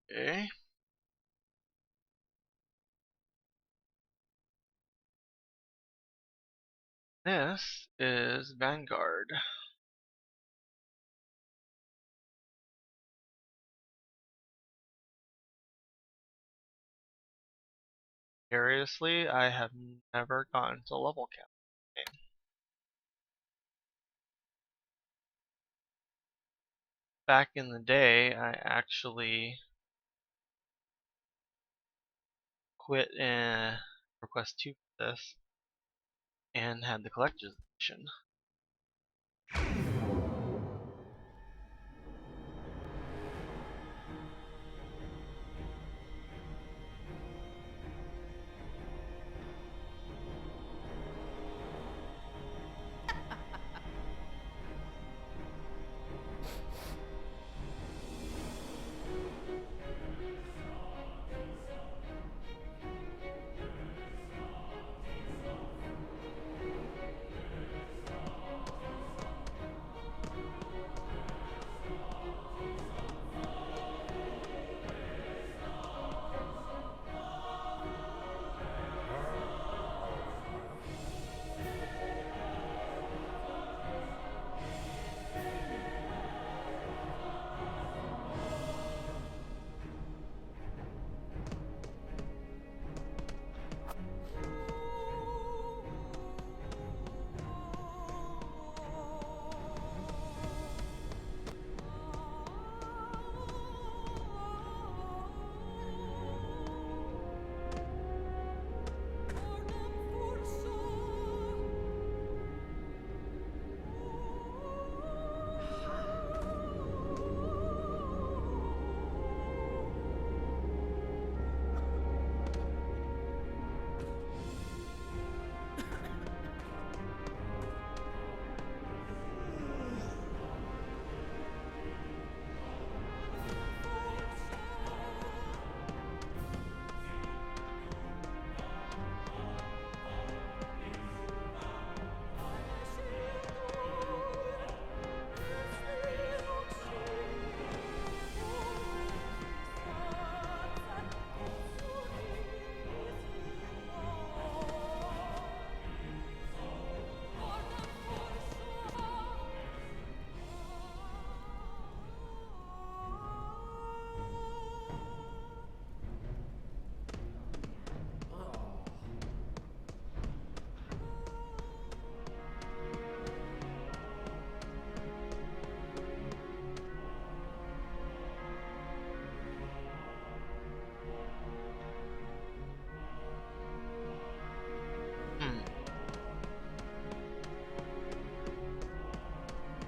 Okay. This is Vanguard. Seriously, I have never gotten to level cap. Back in the day, I actually quit request 2 for this and had the collector's edition.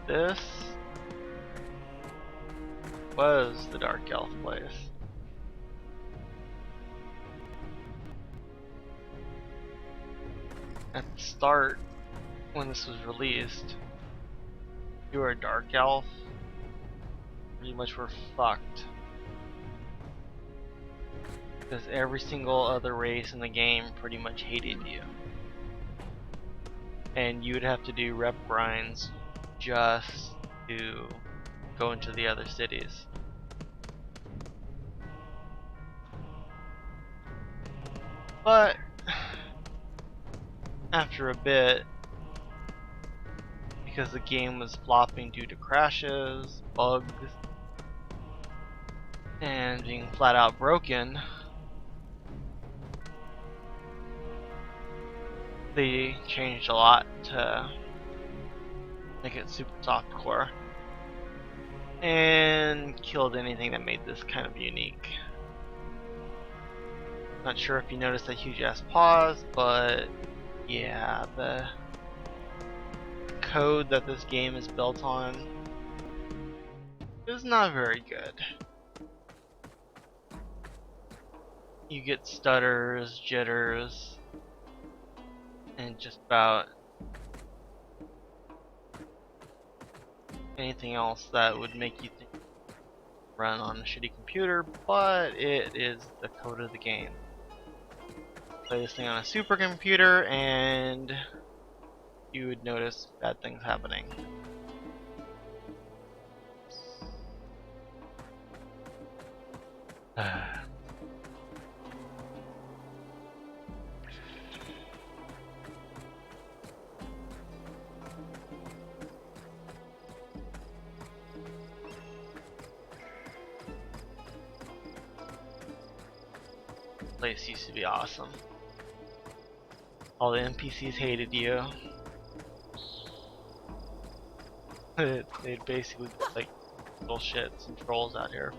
This was the Dark Elf place. At the start, when this was released, if you were a Dark Elf, pretty much were fucked. Because every single other race in the game pretty much hated you. And you would have to do rep grinds just to go into the other cities. But after a bit, because the game was flopping due to crashes, bugs, and being flat out broken, they changed a lot to make it super softcore and killed anything that made this kind of unique. Not sure if you noticed that huge ass pause, but yeah, the code that this game is built on is not very good. You get stutters, jitters, and just about anything else that would make you think run on a shitty computer, but it is the code of the game. Play this thing on a supercomputer and you would notice bad things happening. place used to be awesome. All the NPCs hated you. They'd basically like bullshits and trolls out here.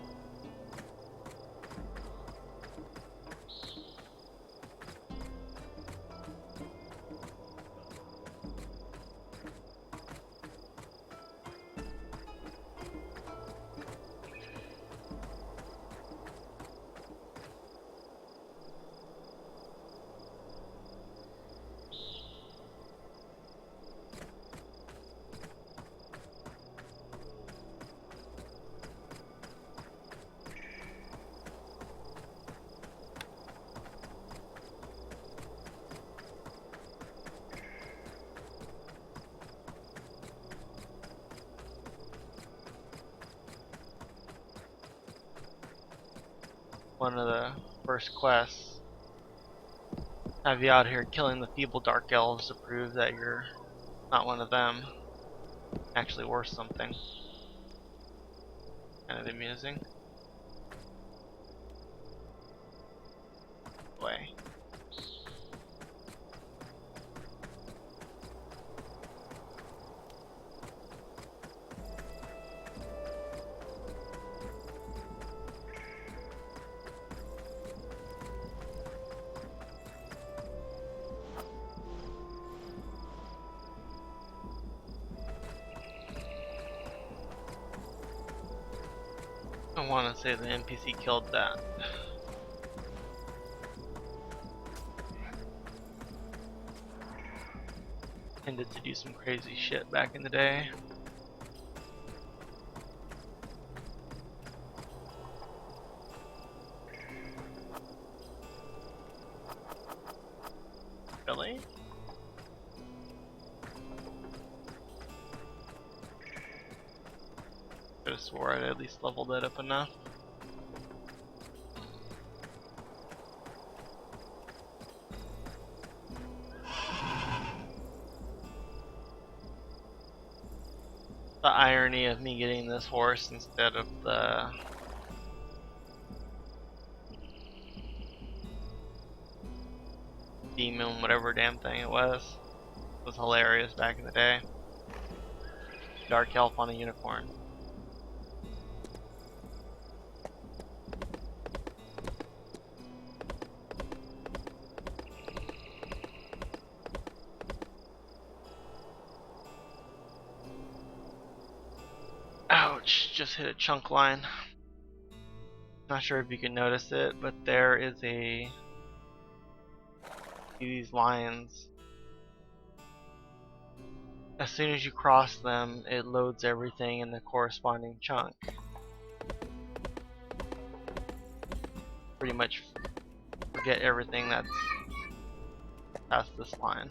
One of the first quests have you out here killing the feeble dark elves to prove that you're not one of them, actually worth something. Kind of amusing. Way. I want to say the NPC killed that. Tended to do some crazy shit back in the day. Really? Could have swore I'd at least leveled that up enough. The irony of me getting this horse instead of the demon, whatever damn thing it was hilarious back in the day. Dark elf on a unicorn. Ouch, just hit a chunk line. Not sure if you can notice it, but there is these lines. As soon as you cross them, it loads everything in the corresponding chunk. Pretty much forget everything that's past this line.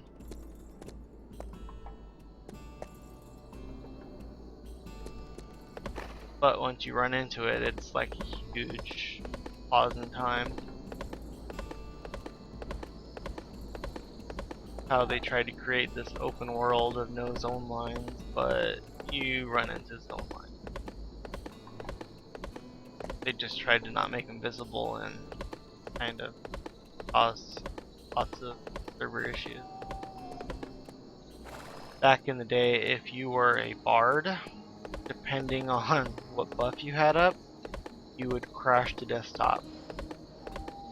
But once you run into it, it's like a huge pause in time. How they tried to create this open world of no zone lines, but you run into zone lines. They just tried to not make them visible and kind of cause lots of server issues. Back in the day, if you were a bard, depending on what buff you had up, you would crash the desktop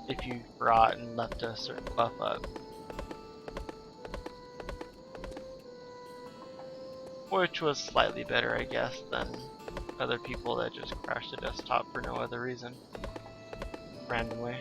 if you forgot and left a certain buff up. Which was slightly better, I guess, than other people that just crash the desktop for no other reason, randomly.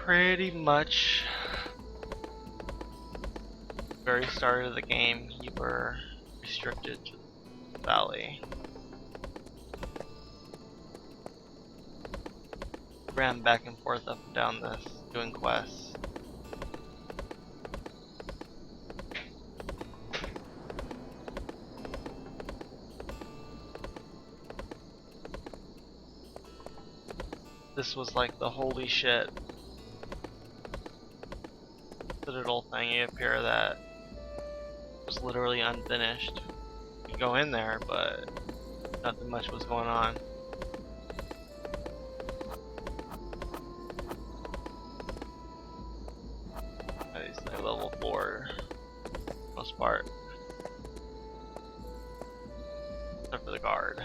pretty much very start of the game you were restricted to the valley. Ran back and forth up and down this doing quests. This was like the holy shit citadel thingy up here that was literally unfinished. You could go in there, but nothing much was going on. It's like level 4, most part. Except for the guard.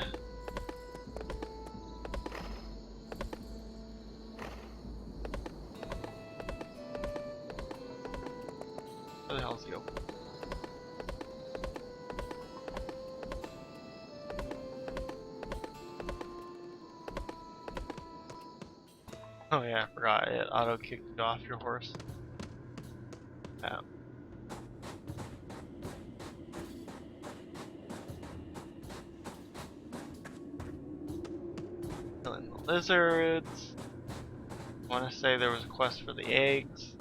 Where the hell is he open? Oh yeah, I forgot. It auto-kicked you off your horse. Yeah. Killing the lizards. I want to say there was a quest for the eggs.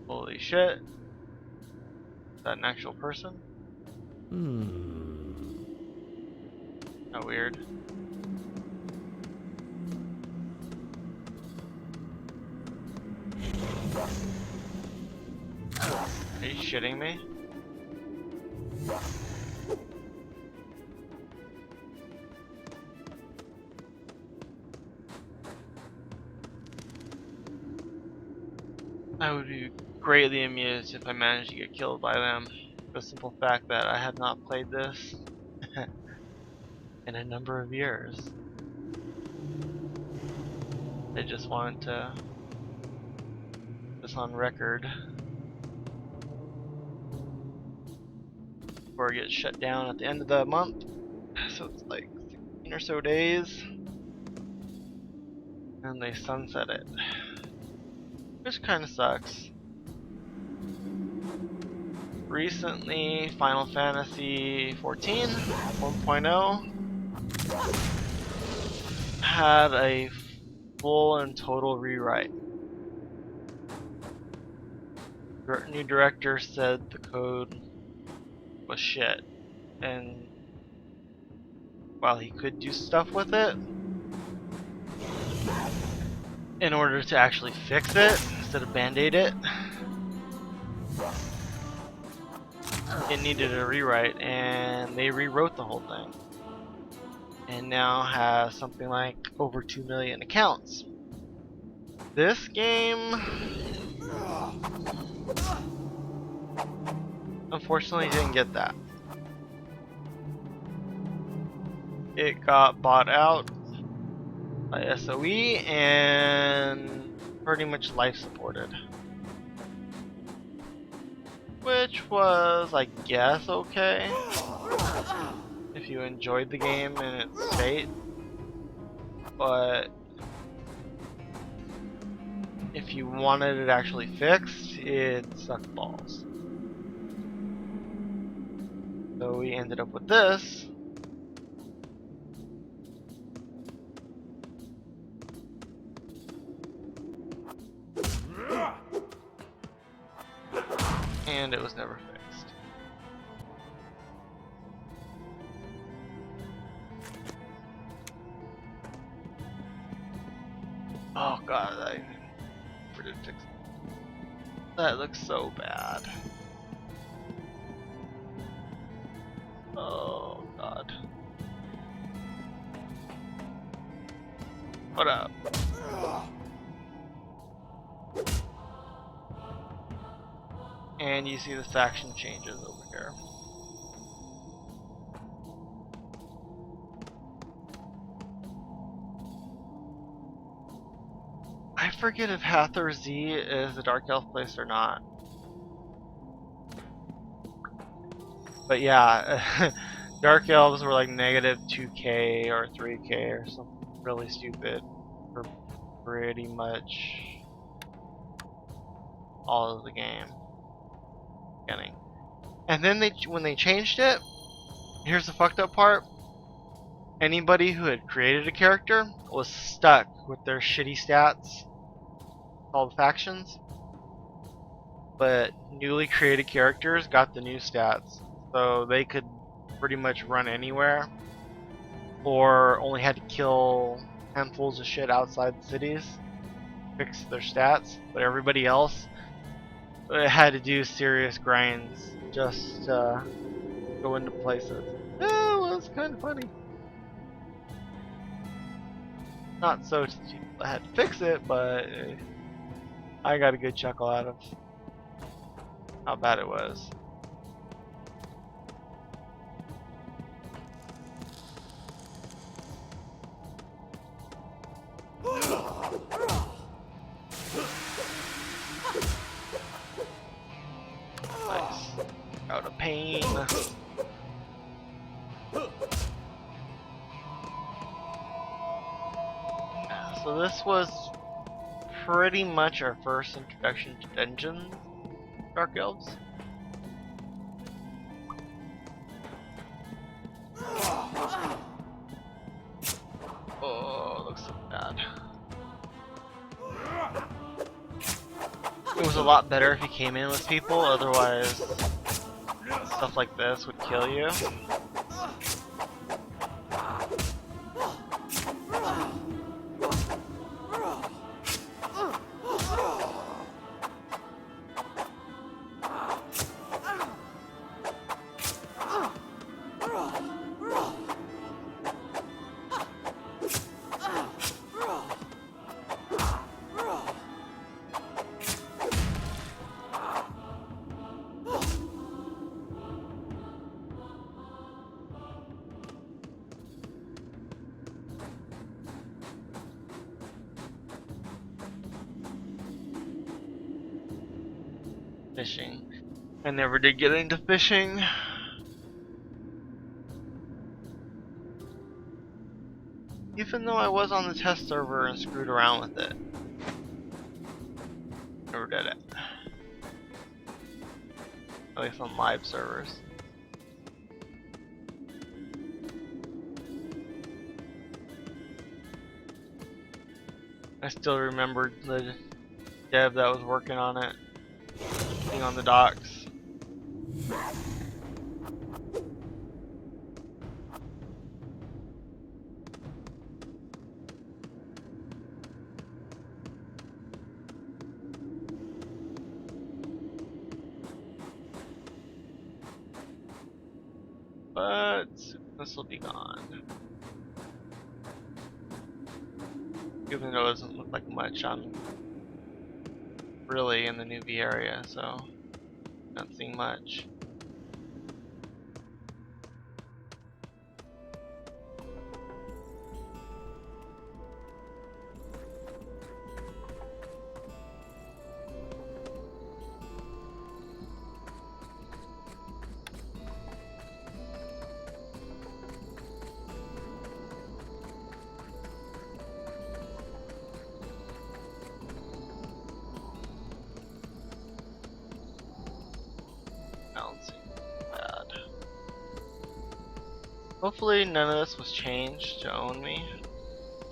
Holy shit. Is that an actual person? How weird. Are you shitting me? I would be greatly amused if I managed to get killed by them. For the simple fact that I have not played this in a number of years. I just wanted to put this on record before it gets shut down at the end of the month. So it's like 16 or so days. And they sunset it. Which kinda sucks. Recently, Final Fantasy 14 1.0 had a full and total rewrite. New director said the code was shit, and while he could do stuff with it, in order to actually fix it instead of band-aid it, it needed a rewrite, and they rewrote the whole thing, and now has something like over 2 million accounts. This game unfortunately didn't get that. It got bought out by SOE and pretty much life supported. Which was, I guess, okay if you enjoyed the game in its state, but if you wanted it actually fixed, it sucked balls. So we ended up with this. And it was never fixed. Oh god, I never did fix it. That looks so bad. Oh god. What up? And you see the faction changes over here. I forget if Hathor Z is the Dark Elf place or not. But yeah, Dark Elves were like negative 2k or 3k or something really stupid for pretty much all of the game. Beginning. And then when they changed it, here's the fucked up part. Anybody who had created a character was stuck with their shitty stats, called factions. But newly created characters got the new stats, so they could pretty much run anywhere, or only had to kill handfuls of shit outside cities to fix their stats. But everybody else had to do serious grinds just to go into places. Oh, well, it's kind of funny. Not so to the people that had to fix it, but I got a good chuckle out of how bad it was. Nice. Out of pain. So this was pretty much our first introduction to dungeons, Dark Elves. Oh, looks so bad. It was a lot better if you came in with people, otherwise stuff like this would kill you. Fishing. I never did get into fishing. Even though I was on the test server and screwed around with it. Never did it. At least on live servers. I still remember the dev that was working on it. Being on the docks. But this will be gone. Even though it doesn't look like much, I'm really in the newbie area, so not seeing much. Bad. Hopefully none of this was changed to own me.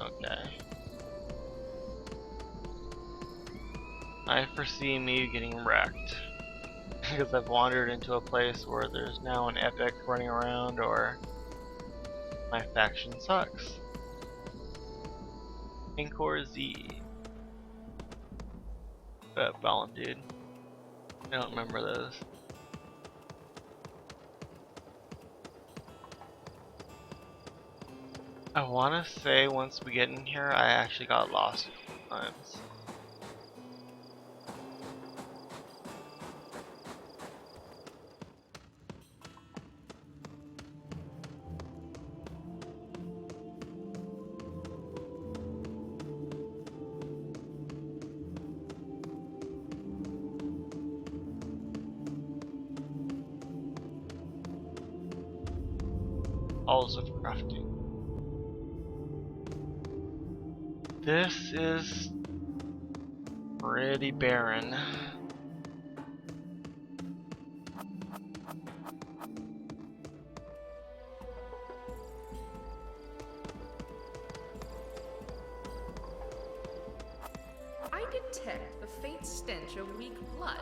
Okay. I foresee me getting wrecked. Because I've wandered into a place where there's now an epic running around, or my faction sucks. Encore Z. Balance, dude. I don't remember those. I wanna say once we get in here, I actually got lost a couple times. Halls of crafting. This is pretty barren. I detect the faint stench of weak blood.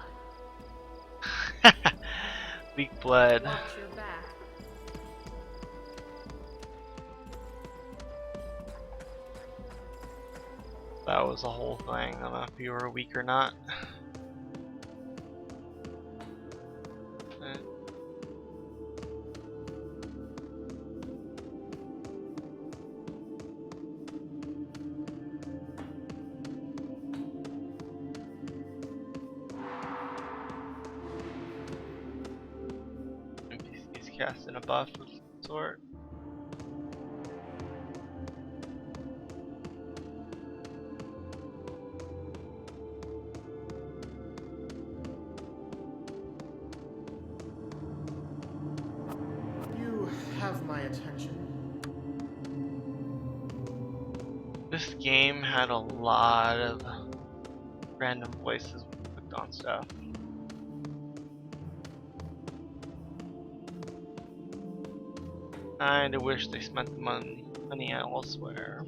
Weak blood. Watch your back. That was a whole thing. I don't know if you were weak or not. NPC's casting a buff of some sort. You have my attention. This game had a lot of random places we clicked on stuff. Kinda wish they spent the money elsewhere.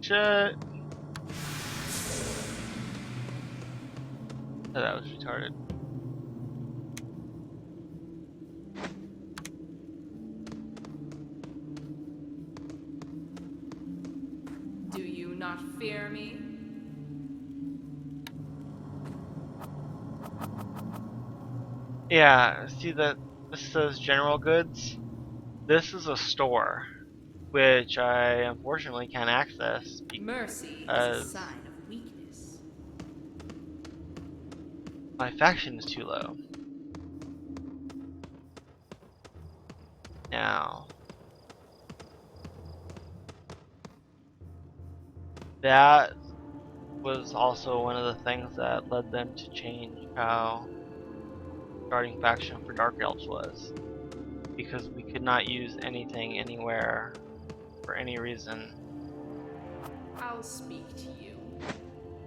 Shit. Oh, that was retarded. Do you not fear me? Yeah, see that this says general goods? This is a store, which I unfortunately can't access Mercy is a because sign of weakness. my faction is too low. Now, that was also one of the things that led them to change how starting faction for Dark Elves was. Because we could not use anything anywhere for any reason I'll speak to you.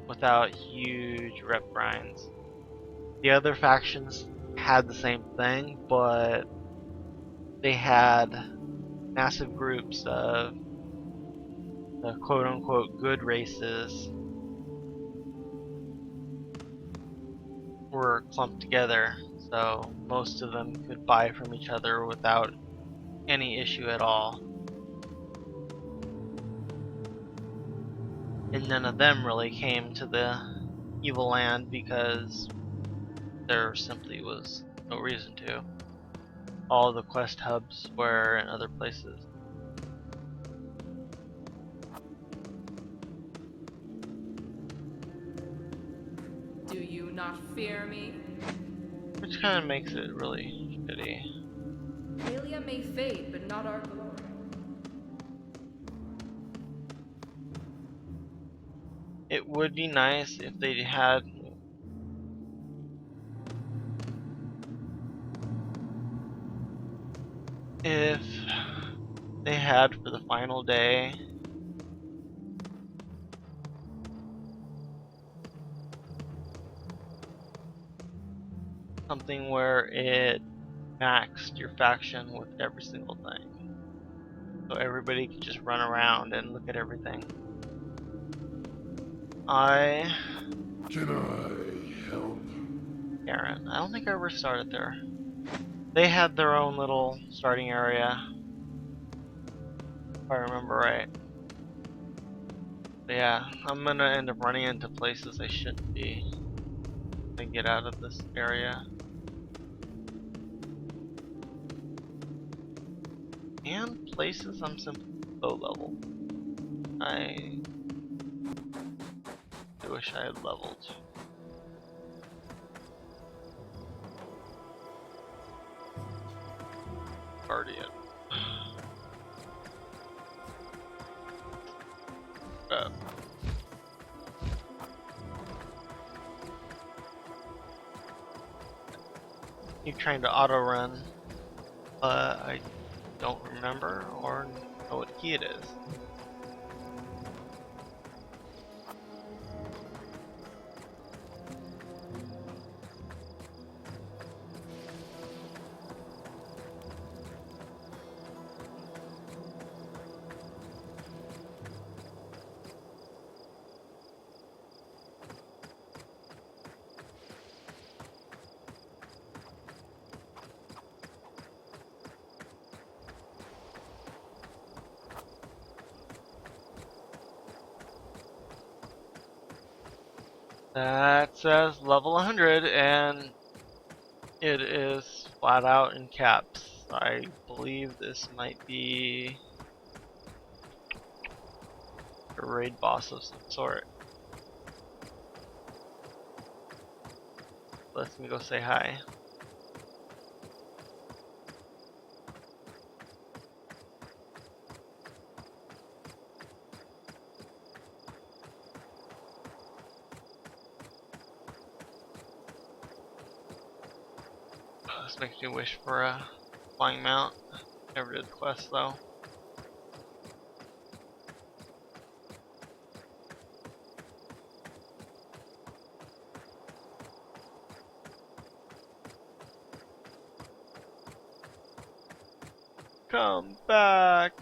without huge rep grinds. The other factions had the same thing, but they had massive groups of the quote-unquote good races were clumped together, so most of them could buy from each other without any issue at all. And none of them really came to the evil land because there simply was no reason to. All the quest hubs were in other places. Do you not fear me? Which kind of makes it really shitty. Aelia may fade, but not our glory. It would be nice if they had for the final day something where it maxed your faction with every single thing. So everybody could just run around and look at everything. Can I help? Aaron, I don't think I ever started there. They had their own little starting area, if I remember right. But yeah, I'm gonna end up running into places I shouldn't be and get out of this area. And places I'm simply low level. I wish I had leveled. Guardian. Keep trying to auto run, but I don't remember or know what key it is. That says level 100 and it is flat out in caps. I believe this might be a raid boss of some sort. Let me go say hi. This makes me wish for a flying mount. Never did the quest though. Come back.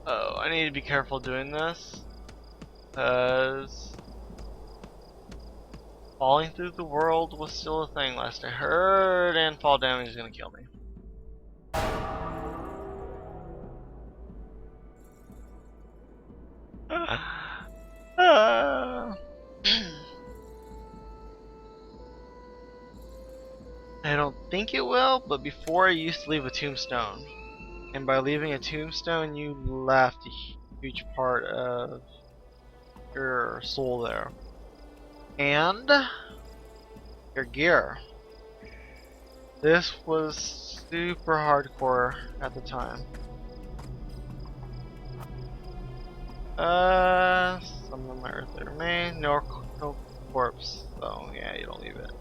Oh, I need to be careful doing this, because falling through the world was still a thing last I heard, and fall damage is gonna kill me. I don't think it will, but before I used to leave a tombstone. And by leaving a tombstone, you left a huge part of your soul there. And your gear. This was super hardcore at the time. Some of my earthly remain. No corpse. So yeah, you don't leave it.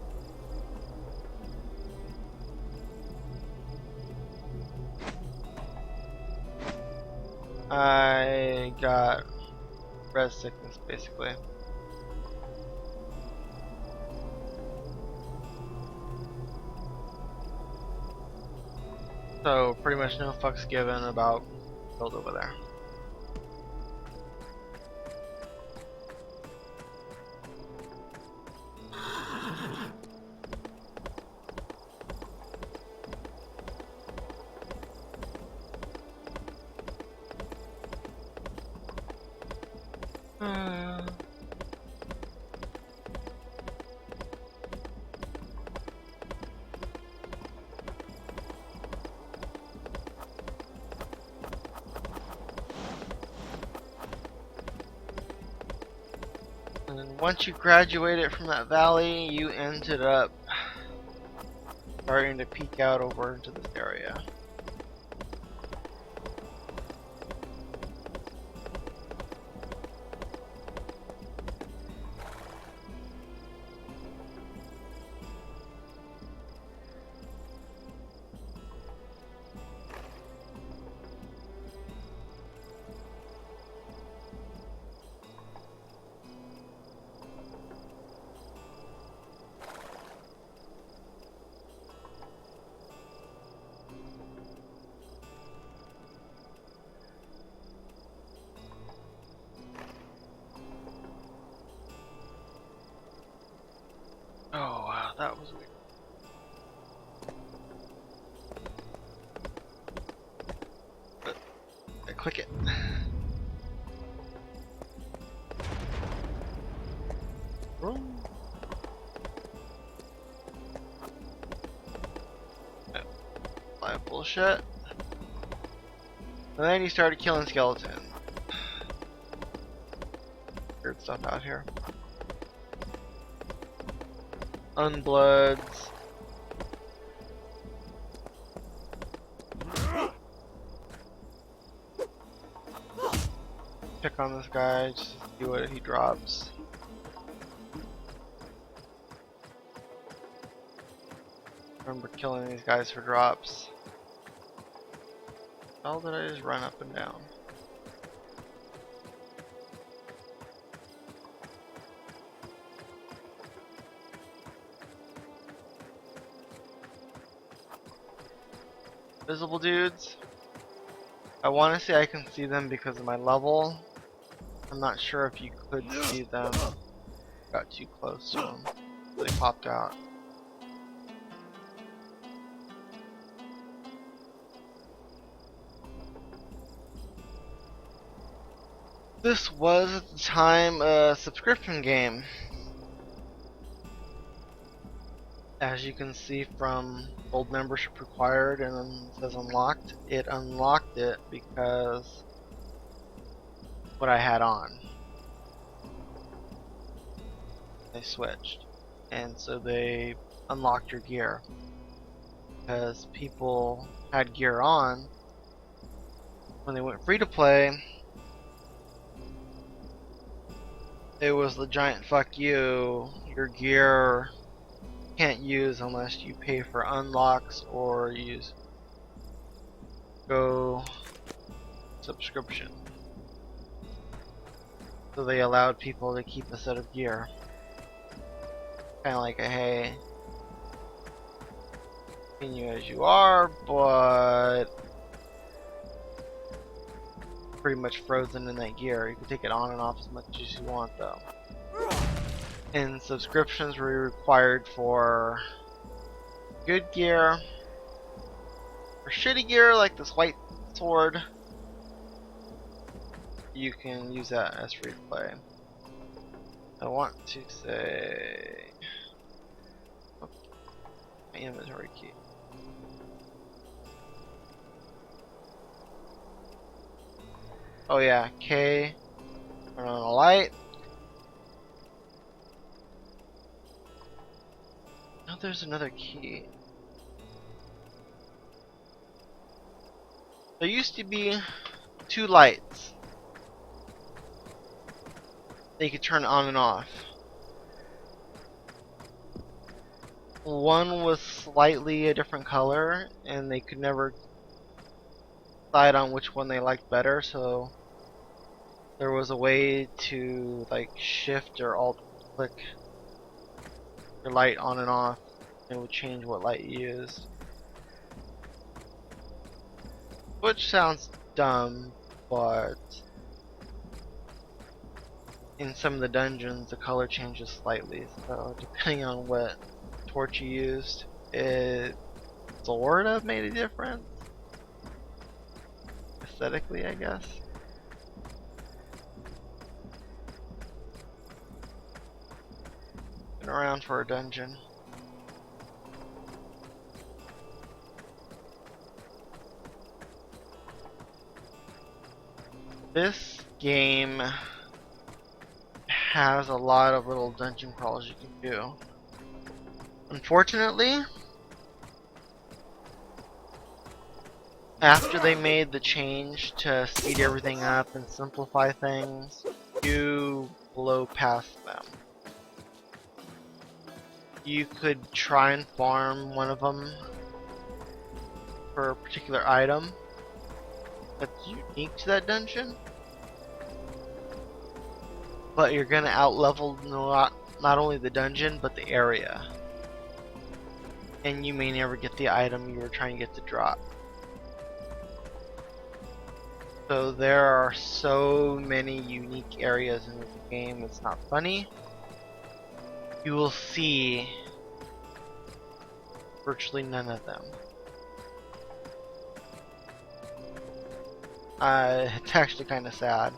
I got red sickness basically. So pretty much no fucks given about build over there. And once you graduated from that valley, you ended up starting to peek out over into this area. Oh wow, that was weird. But I click it. Bullshit. And then he started killing skeletons. Weird stuff out here. Unbloods. Pick on this guy just to see what he drops. Remember killing these guys for drops. How did I just run up and down? Visible dudes. I want to say I can see them because of my level. I'm not sure if you could see them. Got too close to them. They popped out. This was at the time a subscription game. As you can see from gold membership required and then it says unlocked, it unlocked it because what I had on. They switched. And so they unlocked your gear. Because people had gear on when they went free to play. It was the giant fuck you. Your gear can't use unless you pay for unlocks or use Go subscription. So they allowed people to keep a set of gear. Kinda like a hey, continue as you are, but pretty much frozen in that gear. You can take it on and off as much as you want though. And subscriptions were required for good gear. For shitty gear like this white sword, you can use that as free to play. I want to say my inventory key. Oh yeah, K, turn on the light. Oh, there's another key. There used to be 2 lights that you could turn on and off. One was slightly a different color, and they could never decide on which one they liked better, so there was a way to like shift or alt click your light on and off, and it would change what light you used. Which sounds dumb, but in some of the dungeons the color changes slightly, so depending on what torch you used, it sort of made a difference. Aesthetically, I guess. Been around for a dungeon. This game has a lot of little dungeon crawls you can do. Unfortunately, after they made the change to speed everything up and simplify things, you blow past them. You could try and farm one of them for a particular item that's unique to that dungeon, but you're gonna outlevel not only the dungeon but the area, and you may never get the item you were trying to get to drop. So there are so many unique areas in this game, it's not funny. You will see virtually none of them. It's actually kind of sad.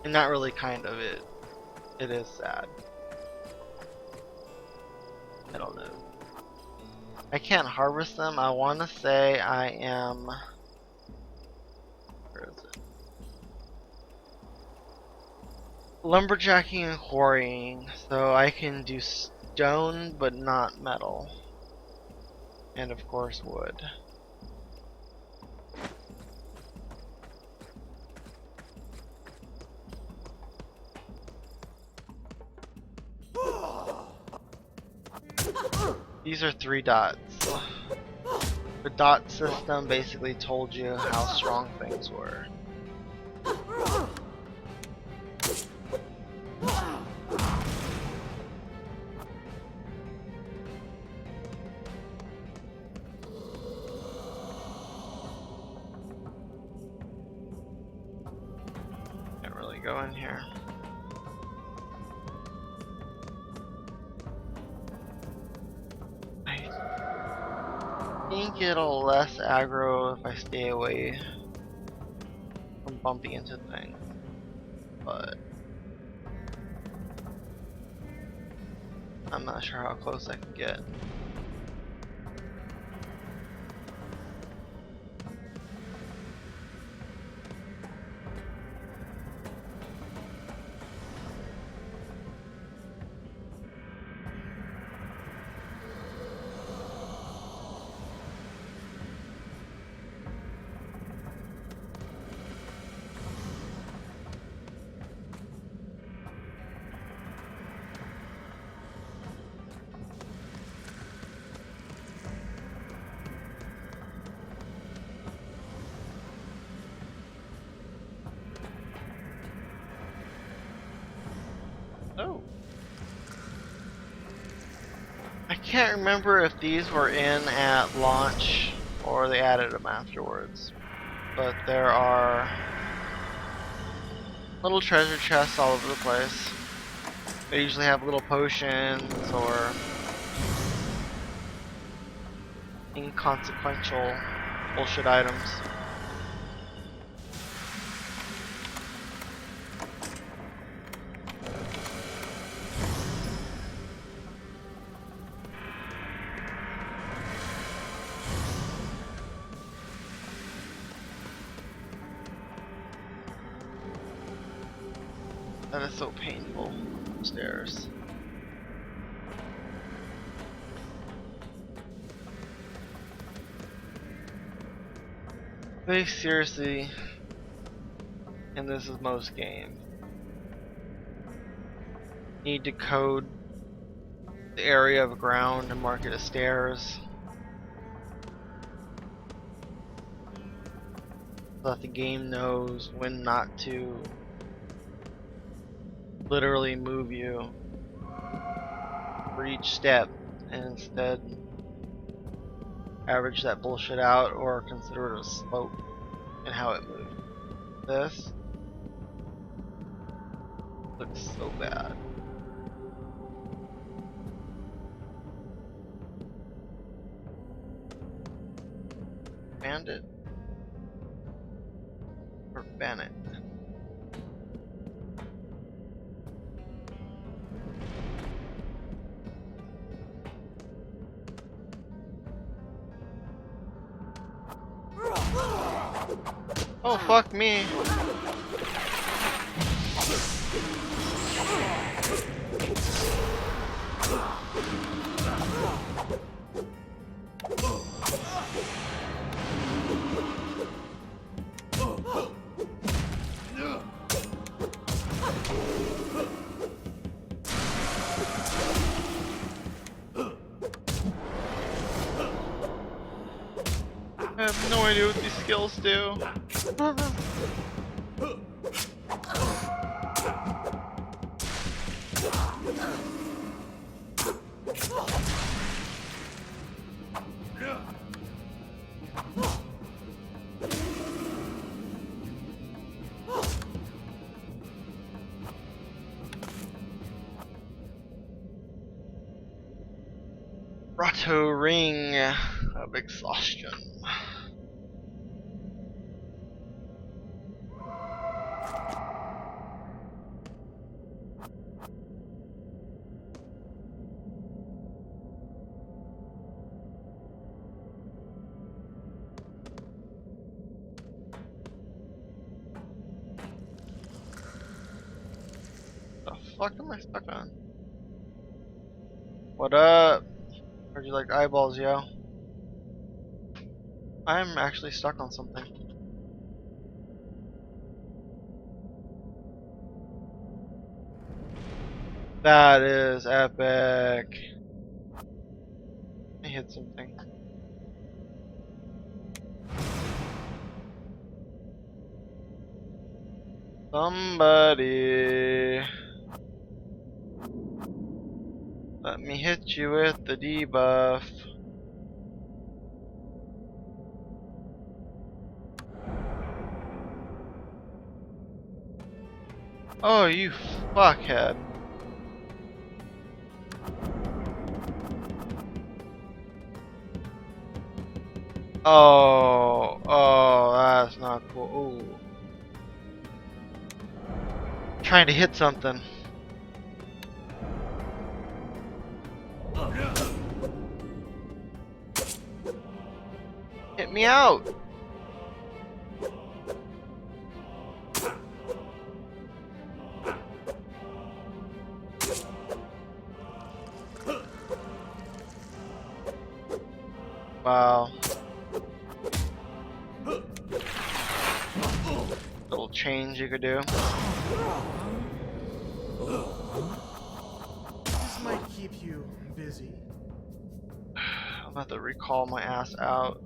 And not really kind of, it is sad. I don't know. I can't harvest them. I want to say I am. Where is it? Lumberjacking and quarrying. So I can do stone, but not metal. And of course, wood. These are 3 dots. The dot system basically told you how strong things were. Can't really go in here. I think it'll less aggro if I stay away from bumping into things, but I'm not sure how close I can get. Oh. I can't remember if these were in at launch or they added them afterwards. But there are little treasure chests all over the place. They usually have little potions or inconsequential bullshit items. That is so painful. Stairs. Very seriously, and this is most games, need to code the area of ground and mark it as stairs so that the game knows when not to literally move you for each step and instead average that bullshit out or consider it a slope and how it moved. This looks so bad. Bandit or Bennett? Oh, fuck me. I have no idea what these skills do. Grotto Ring of Exhaustion. fuck am I stuck on? What up? Heard you like eyeballs, yo. I'm actually stuck on something. That is epic. I hit something. Somebody, let me hit you with the debuff. Oh, you fuckhead. Oh, that's not cool. Ooh. Trying to hit something. Hit me out. Wow. Little change you could do. This might keep you busy. I'm about to recall my ass out.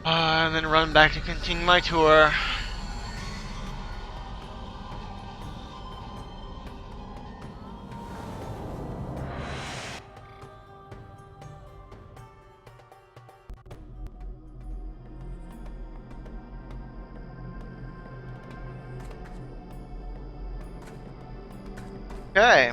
And then run back to continue my tour. Okay.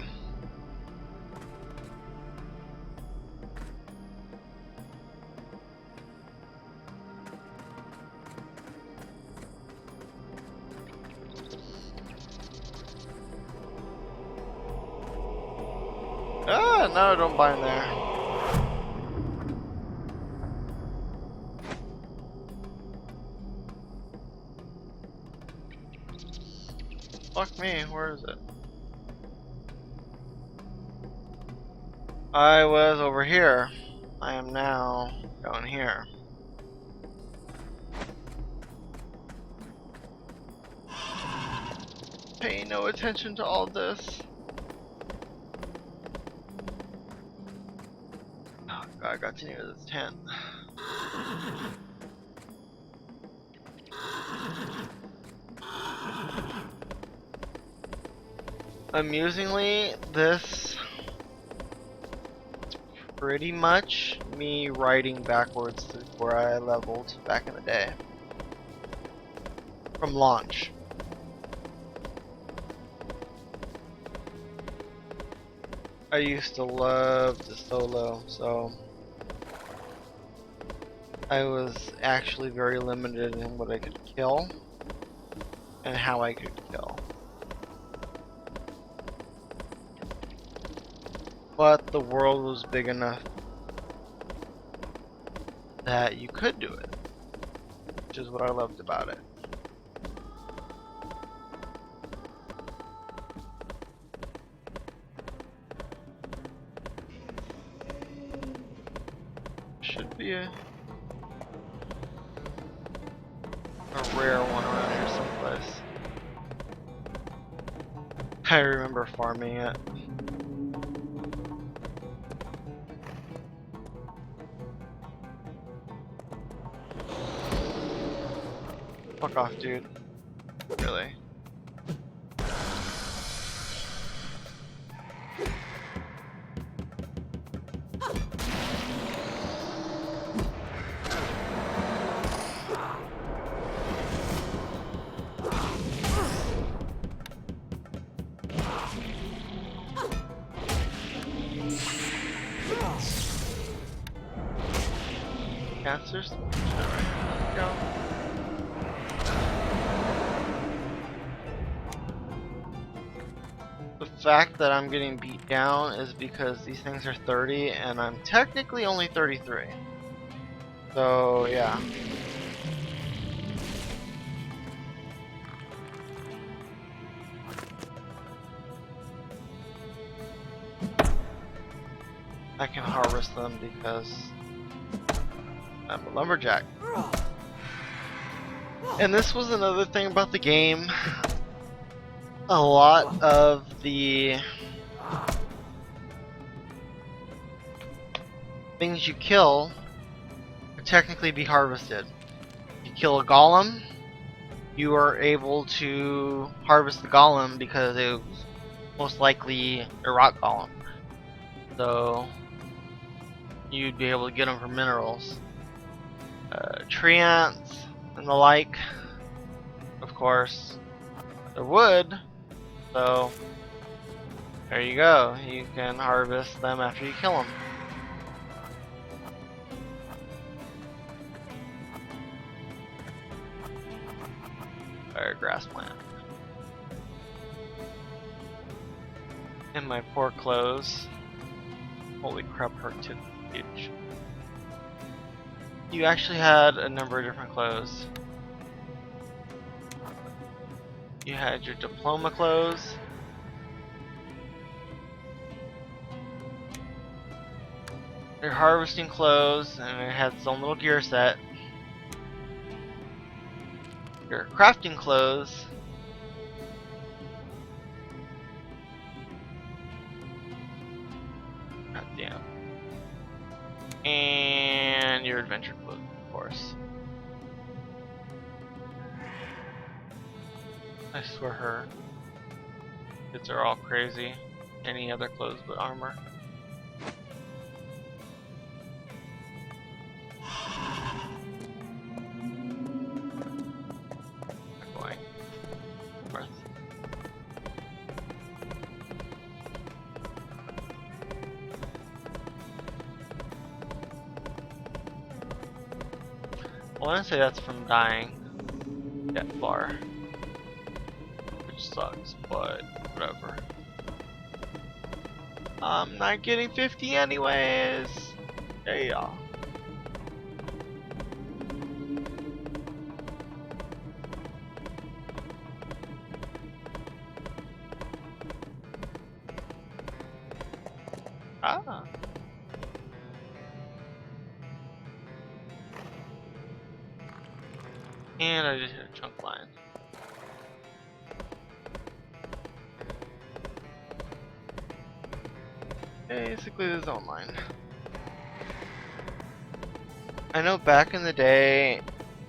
Ah, no, don't buy in there. Fuck me, where is it? I was over here. I am now down here. Pay no attention to all this. Oh god, I got too near this tent. Amusingly, this is pretty much me riding backwards to where I leveled back in the day. From launch. I used to love to solo, so I was actually very limited in what I could kill and how I could kill. But the world was big enough that you could do it, which is what I loved about it. Should be a rare one around here someplace. I remember farming it. Fuck off, dude. Really? Cancers? Alright, go. The fact that I'm getting beat down is because these things are 30 and I'm technically only 33. So yeah. I can harvest them because I'm a lumberjack. And this was another thing about the game. A lot of the things you kill could technically be harvested. If you kill a golem, you are able to harvest the golem because it was most likely a rock golem. So you'd be able to get them from minerals. Tree ants and the like, of course, they're wood, so there you go. You can harvest them after you kill them. Fire grass plant. And my poor clothes. Holy crap, hurt too huge. You actually had a number of different clothes. You had your diploma clothes. Your harvesting clothes, and it had its own little gear set. Your crafting clothes. God damn. And your adventure clothes, of course. I swear her kids are all crazy. Any other clothes but armor. Going north. I want to say that's from dying that far. Sucks, but whatever. I'm not getting 50 anyways. Yeah. Ah. And I just hit a chunk line. Basically the zone line. I know back in the day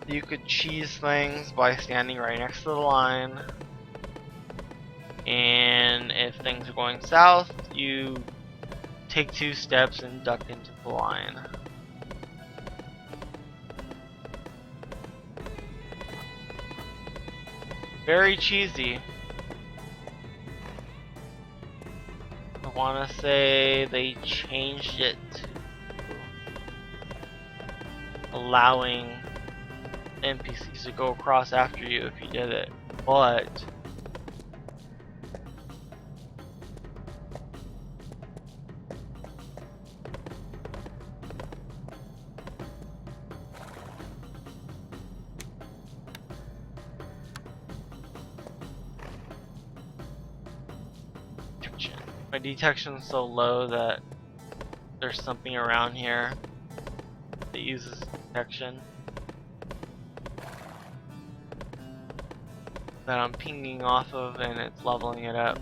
you could cheese things by standing right next to the line, and if things are going south you take 2 steps and duck into the line. Very cheesy. I want to say they changed it to allowing NPCs to go across after you if you did it, but my detection is so low that there's something around here that uses detection that I'm pinging off of, and it's leveling it up.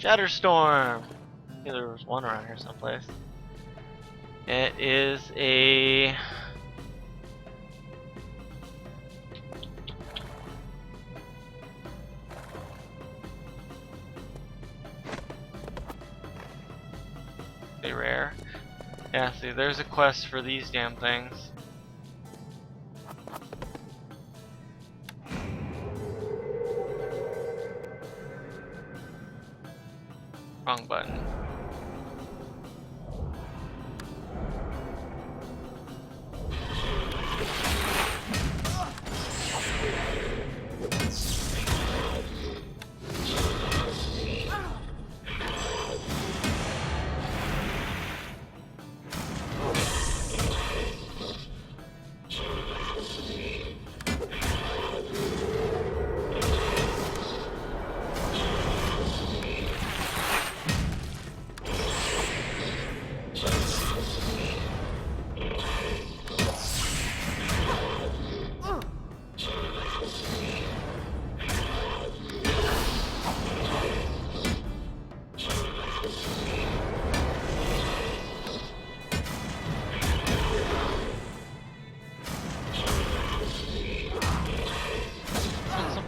Shatterstorm! I think there was one around here someplace. It is a rare. Yeah, see, there's a quest for these damn things. Wrong button.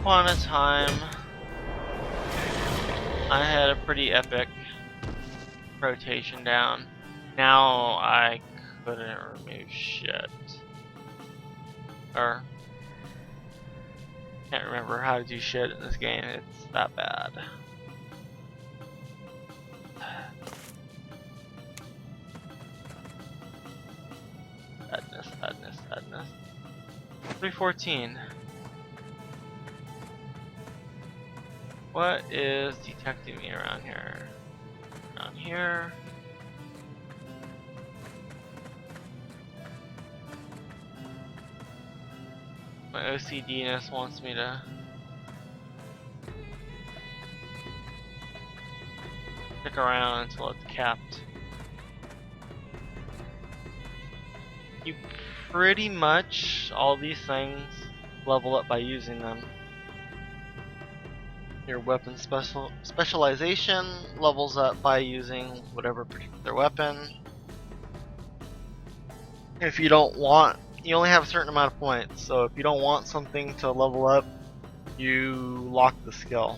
upon a time, I had a pretty epic rotation down. Now I couldn't remove shit. Or can't remember how to do shit in this game. It's that bad. Sadness, sadness, sadness. 314. What is detecting me around here? Around here. My OCD-ness wants me to stick around until it's capped. You pretty much, all these things, level up by using them. Your weapon specialization levels up by using whatever particular weapon. If you don't want, you only have a certain amount of points, so if you don't want something to level up, you lock the skill.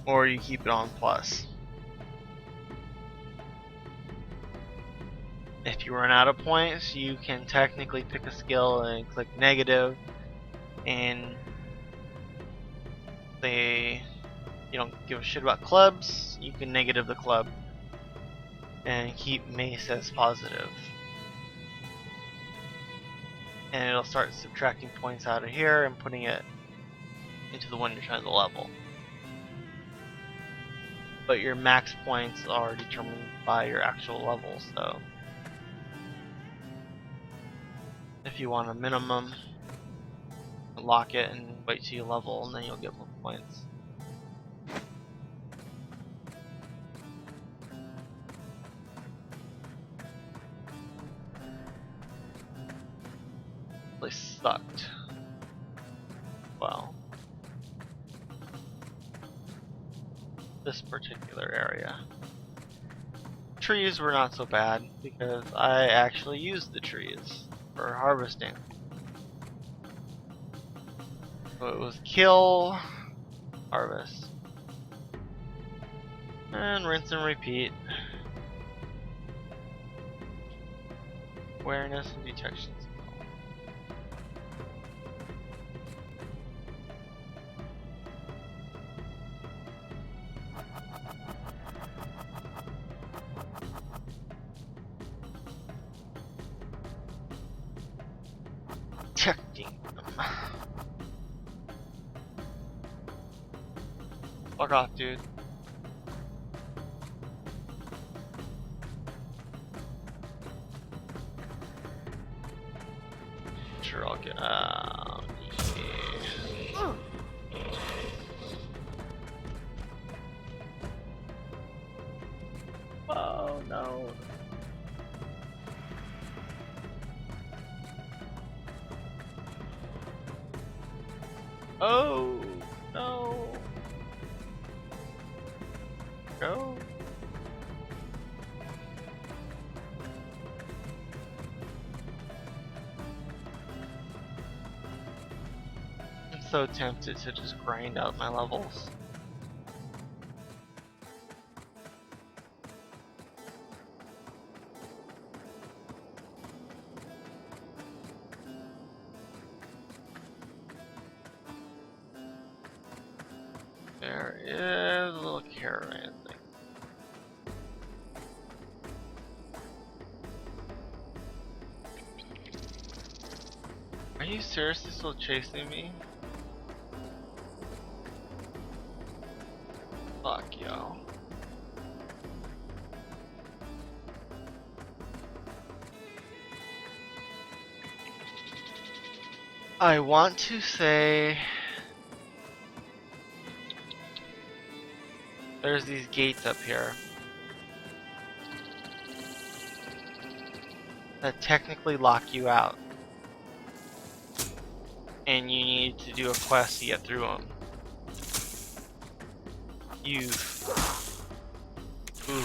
Or you keep it on plus. If you run out of points, you can technically pick a skill and click negative, and say you don't give a shit about clubs, you can negative the club and keep mace as positive. And it'll start subtracting points out of here and putting it into the one you're trying to level. But your max points are determined by your actual level, so if you want a minimum, lock it and wait till you level, and then you'll get more points. They sucked. Well, this particular area. Trees were not so bad because I actually used the trees for harvesting. So it was kill, harvest, and rinse and repeat. Awareness and detection skill. Detecting them. Fuck off, dude. Sure, I'll get out. Oh no. Oh no. Go. I'm so tempted to just grind out my levels. There is a little caravan thing. Are you seriously still chasing me? Fuck yo. I want to say there's these gates up here that technically lock you out, and you need to do a quest to get through them. You. Ooh.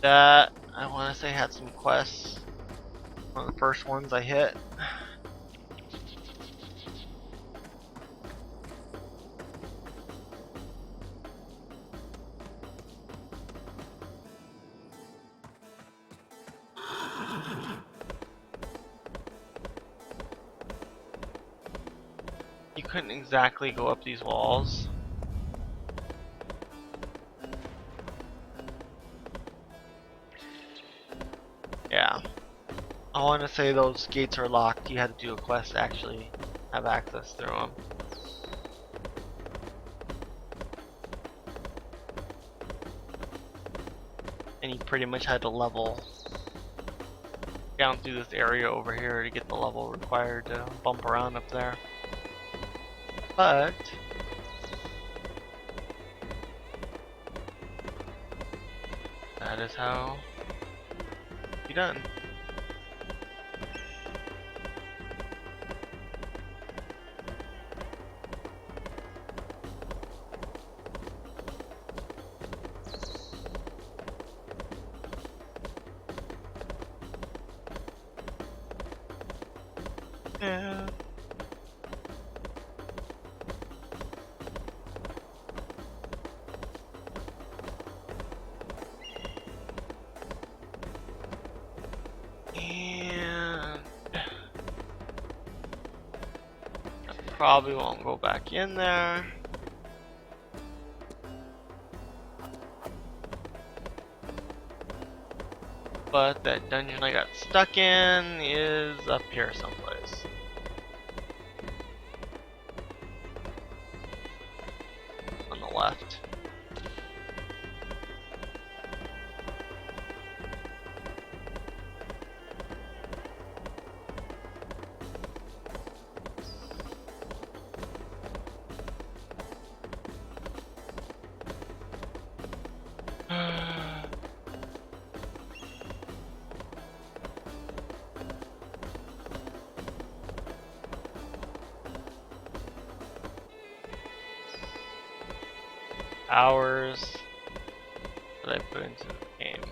That, I want to say, had some quests. One of the first ones I hit. You couldn't exactly go up these walls. Yeah. I want to say those gates are locked. You had to do a quest to actually have access through them. And you pretty much had to level down through this area over here to get the level required to bump around up there. But that is how you done. Yeah. And I probably won't go back in there. But that dungeon I got stuck in is up here someplace. On the left. Hours that I put into the game.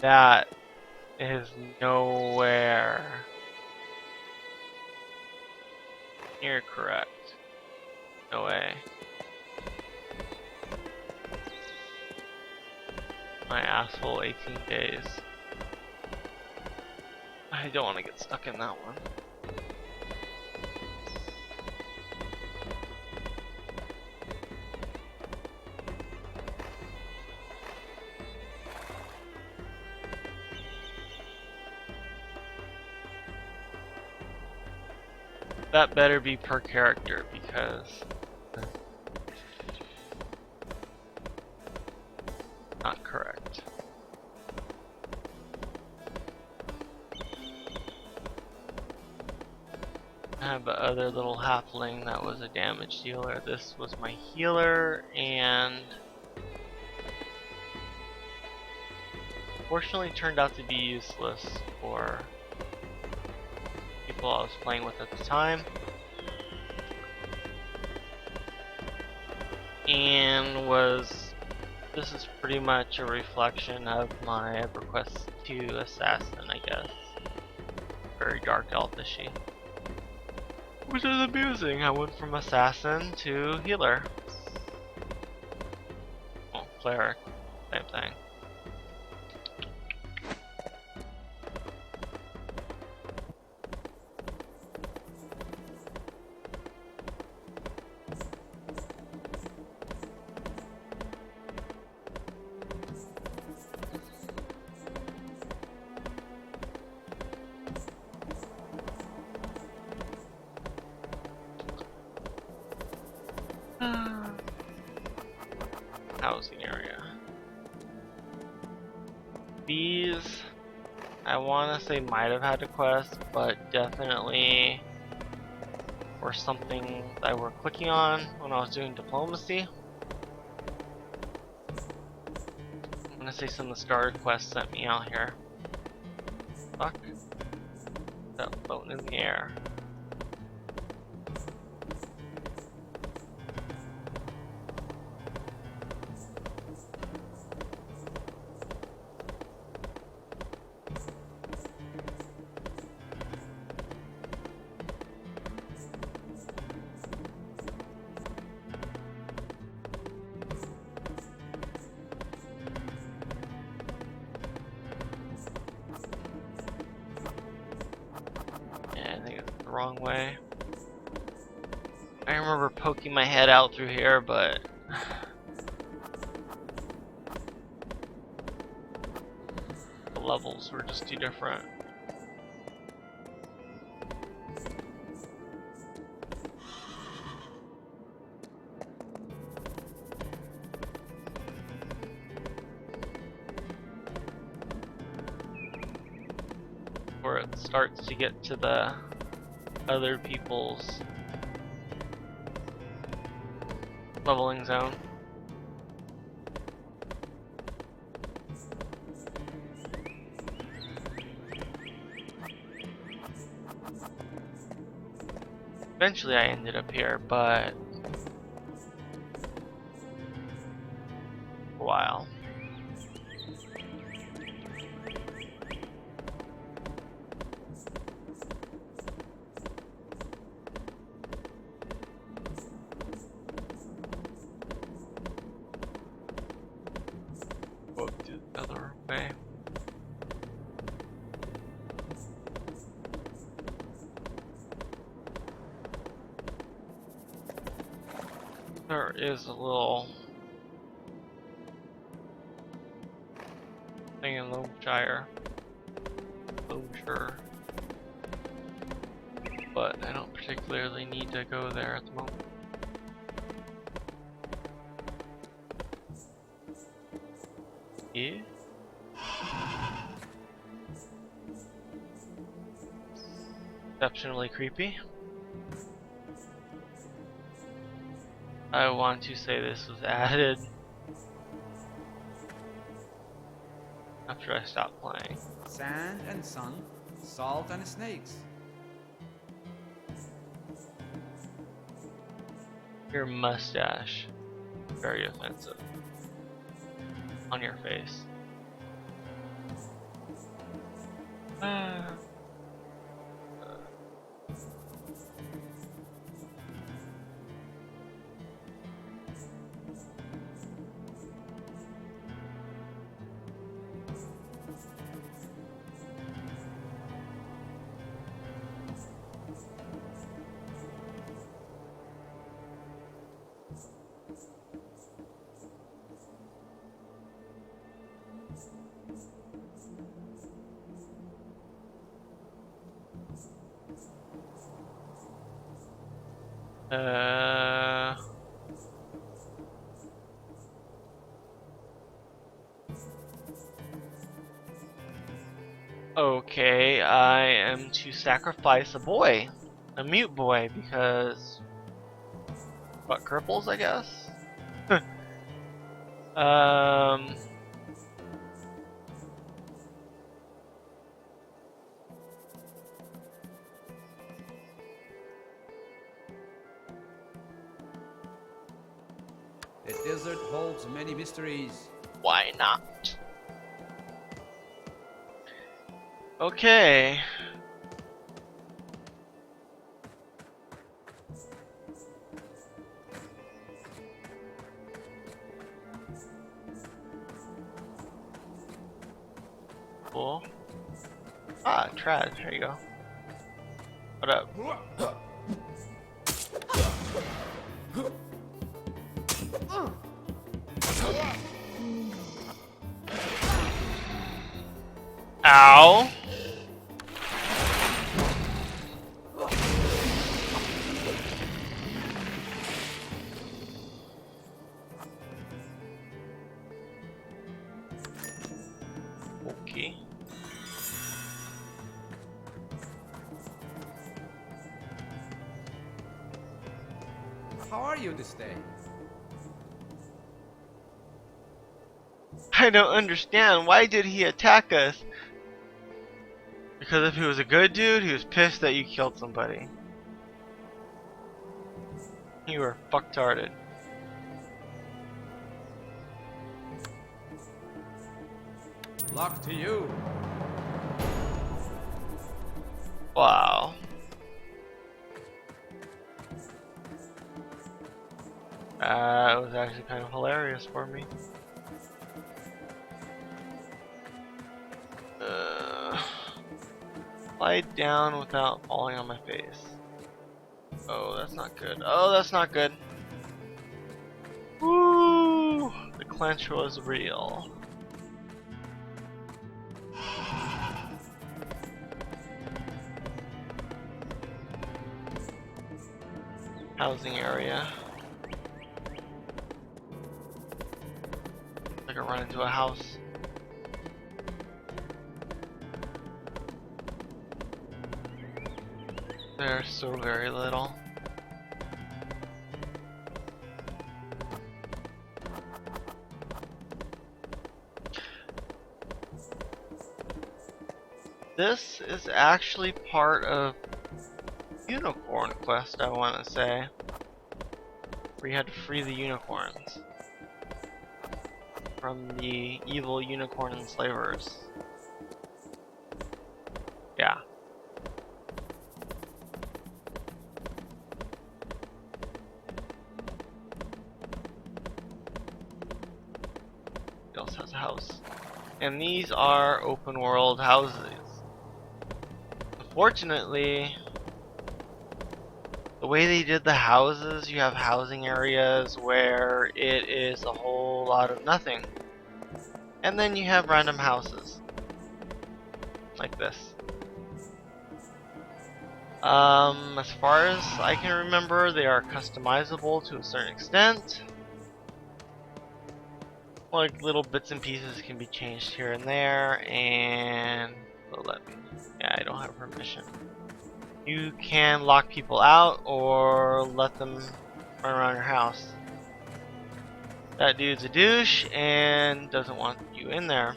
That is nowhere near correct. No way. My asshole 18 days. I don't want to get stuck in that one. That better be per character because not correct. I have the other little halfling that was a damage dealer. This was my healer, and fortunately turned out to be useless for people I was playing with at the time. And this is pretty much a reflection of my EverQuest 2 assassin, I guess. Very dark elfish-y. Which is amusing. I went from assassin to healer. Well, cleric, same thing. Housing area. These, I want to say might have had a quest, but definitely were something that I were clicking on when I was doing diplomacy. I'm gonna say some of the starter quests sent me out here. Fuck. up floating in the air. Wrong way. I remember poking my head out through here, but the levels were just too different. Where it starts to get to the other people's leveling zone. Eventually I ended up here, but for a while. Other way. There is a little thing in Loamshire, but I don't particularly need to go there at the moment. Yeah. Exceptionally creepy. I want to say this was added after I stopped playing. Sand and sun, salt and snakes. Your mustache, very offensive. On your face. Okay, I am to sacrifice a boy, a mute boy, because what, cripples, I guess. The desert holds many mysteries. Why not? Okay. Cool. Ah, trad. There you go. What up? Ow. Okay. How are you this day? I don't understand. Why did he attack us? Because if he was a good dude, he was pissed that you killed somebody. You were fucktarded. Luck to you. Wow. That was actually kind of hilarious for me. Slide down without falling on my face. Oh, that's not good. Oh, that's not good. Woo! The clench was real. Housing area. I could run into a house. There's so very little. This is actually part of Unicorn Quest, I want to say. Where you had to free the unicorns from the evil unicorn enslavers. Yeah. He also has a house. And these are open world houses. Unfortunately, the way they did the houses, you have housing areas where it is a whole lot of nothing. And then you have random houses. Like this. As far as I can remember, they are customizable to a certain extent. Like little bits and pieces can be changed here and there, and yeah, I don't have permission. You can lock people out or let them run around your house. That dude's a douche and doesn't want you in there.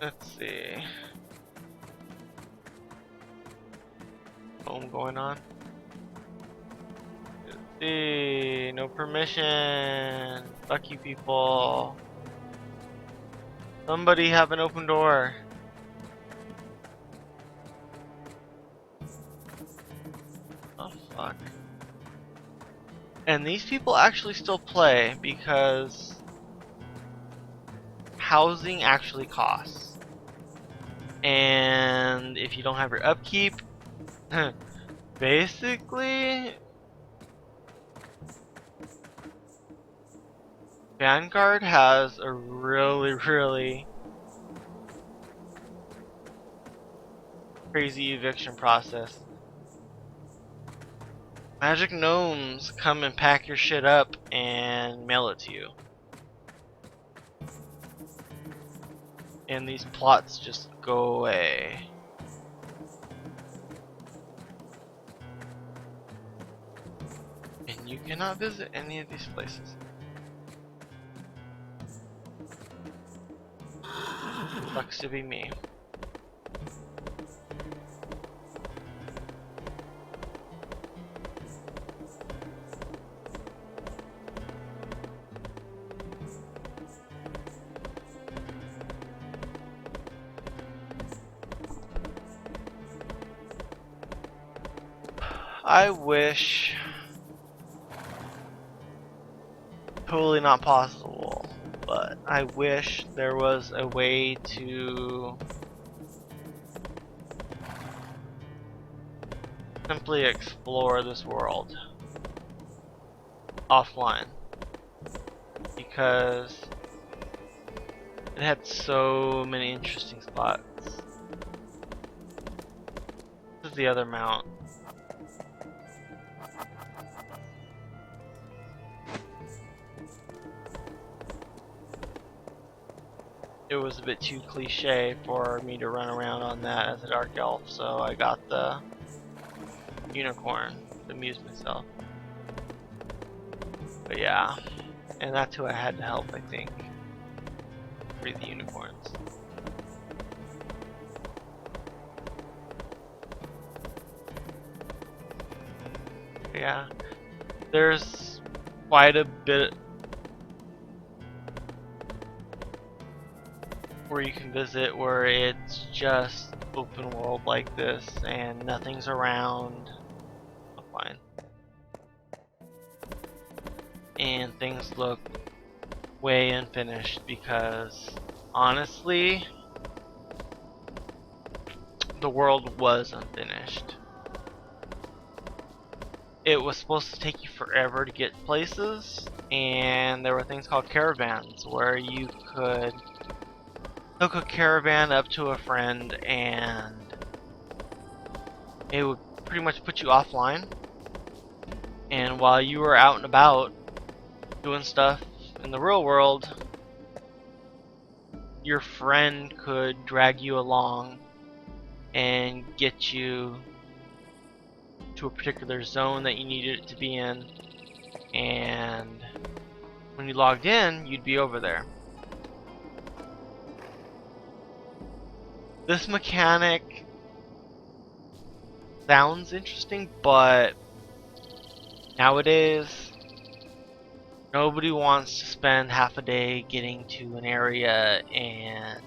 Let's see. Home going on. Let's see. No permission. Fuck you people. Somebody have an open door. Oh fuck. And these people actually still play because housing actually costs. And if you don't have your upkeep, basically Vanguard has a really crazy eviction process. Magic gnomes come and pack your shit up and mail it to you. And these plots just go away. And you cannot visit any of these places. Sucks to be me. I wish, totally not possible, but I wish there was a way to simply explore this world offline, because it had so many interesting spots. This is the other mount. It was a bit too cliche for me to run around on that as a dark elf, so I got the unicorn to amuse myself. But yeah, and that's who I had to help, I think. Free the unicorns. yeah. There's quite a bit where you can visit where it's just open world like this and nothing's around. Oh, fine. And things look way unfinished because honestly, the world was unfinished. It was supposed to take you forever to get places, and there were things called caravans where you could hook a caravan up to a friend and it would pretty much put you offline, and while you were out and about doing stuff in the real world, your friend could drag you along and get you to a particular zone that you needed it to be in, and when you logged in, you'd be over there. This mechanic sounds interesting, but nowadays nobody wants to spend half a day getting to an area and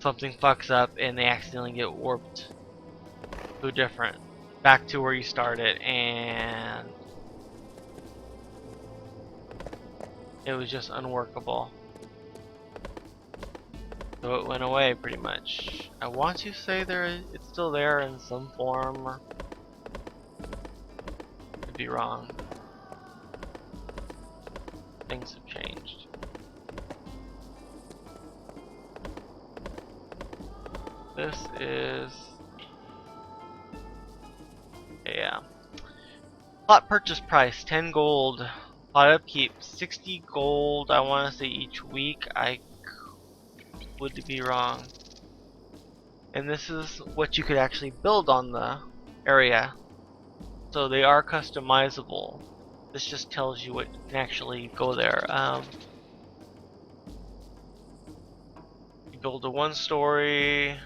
something fucks up and they accidentally get warped to a different, back to where you started, and it was just unworkable. So it went away pretty much. I want to say it's still there in some form. Could be wrong. Things have changed. This is, yeah. Plot purchase price 10 gold. Plot upkeep 60 gold. I want to say each week. I would be wrong. And this is what you could actually build on the area. So they are customizable. This just tells you what can actually go there. You build a 1-story,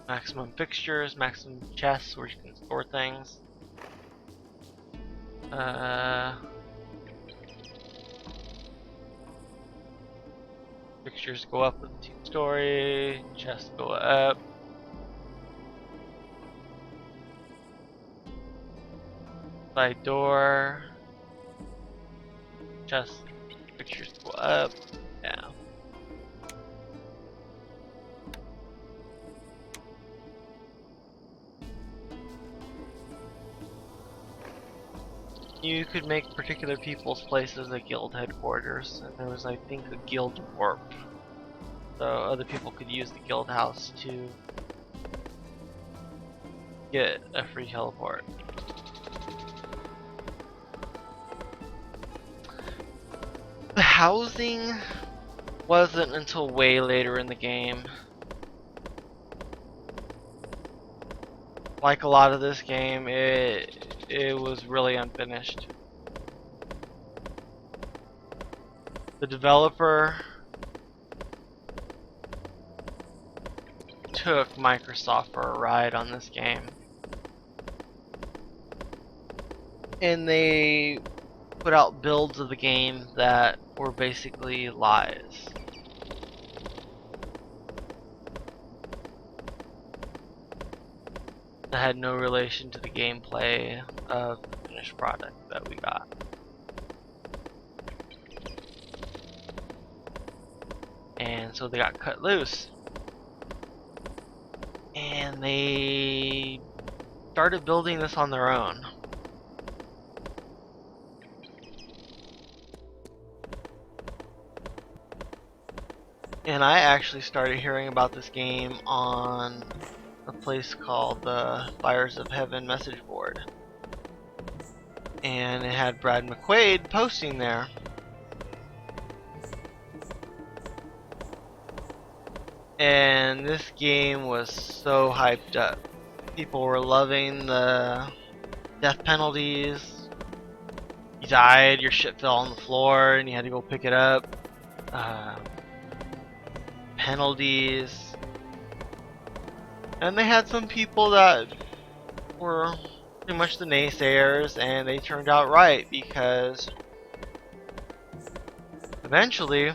maximum fixtures, maximum chests where you can store things. Fixtures go up with 2-story, chests go up. Side door, chest, fixtures go up, down. You could make particular people's places a guild headquarters, and there was, I think, a guild warp. So other people could use the guild house to get a free teleport. The housing wasn't until way later in the game. Like a lot of this game, it was really unfinished. The developer took Microsoft for a ride on this game, and they put out builds of the game that were basically lies. That had no relation to the gameplay of the finished product that we got. And so they got cut loose. And they started building this on their own. And I actually started hearing about this game on a place called the Fires of Heaven message board. And it had Brad McQuaid posting there. And this game was so hyped up. People were loving the death penalties. You died, your shit fell on the floor, and you had to go pick it up. Penalties. And they had some people that were pretty much the naysayers, and they turned out right, because eventually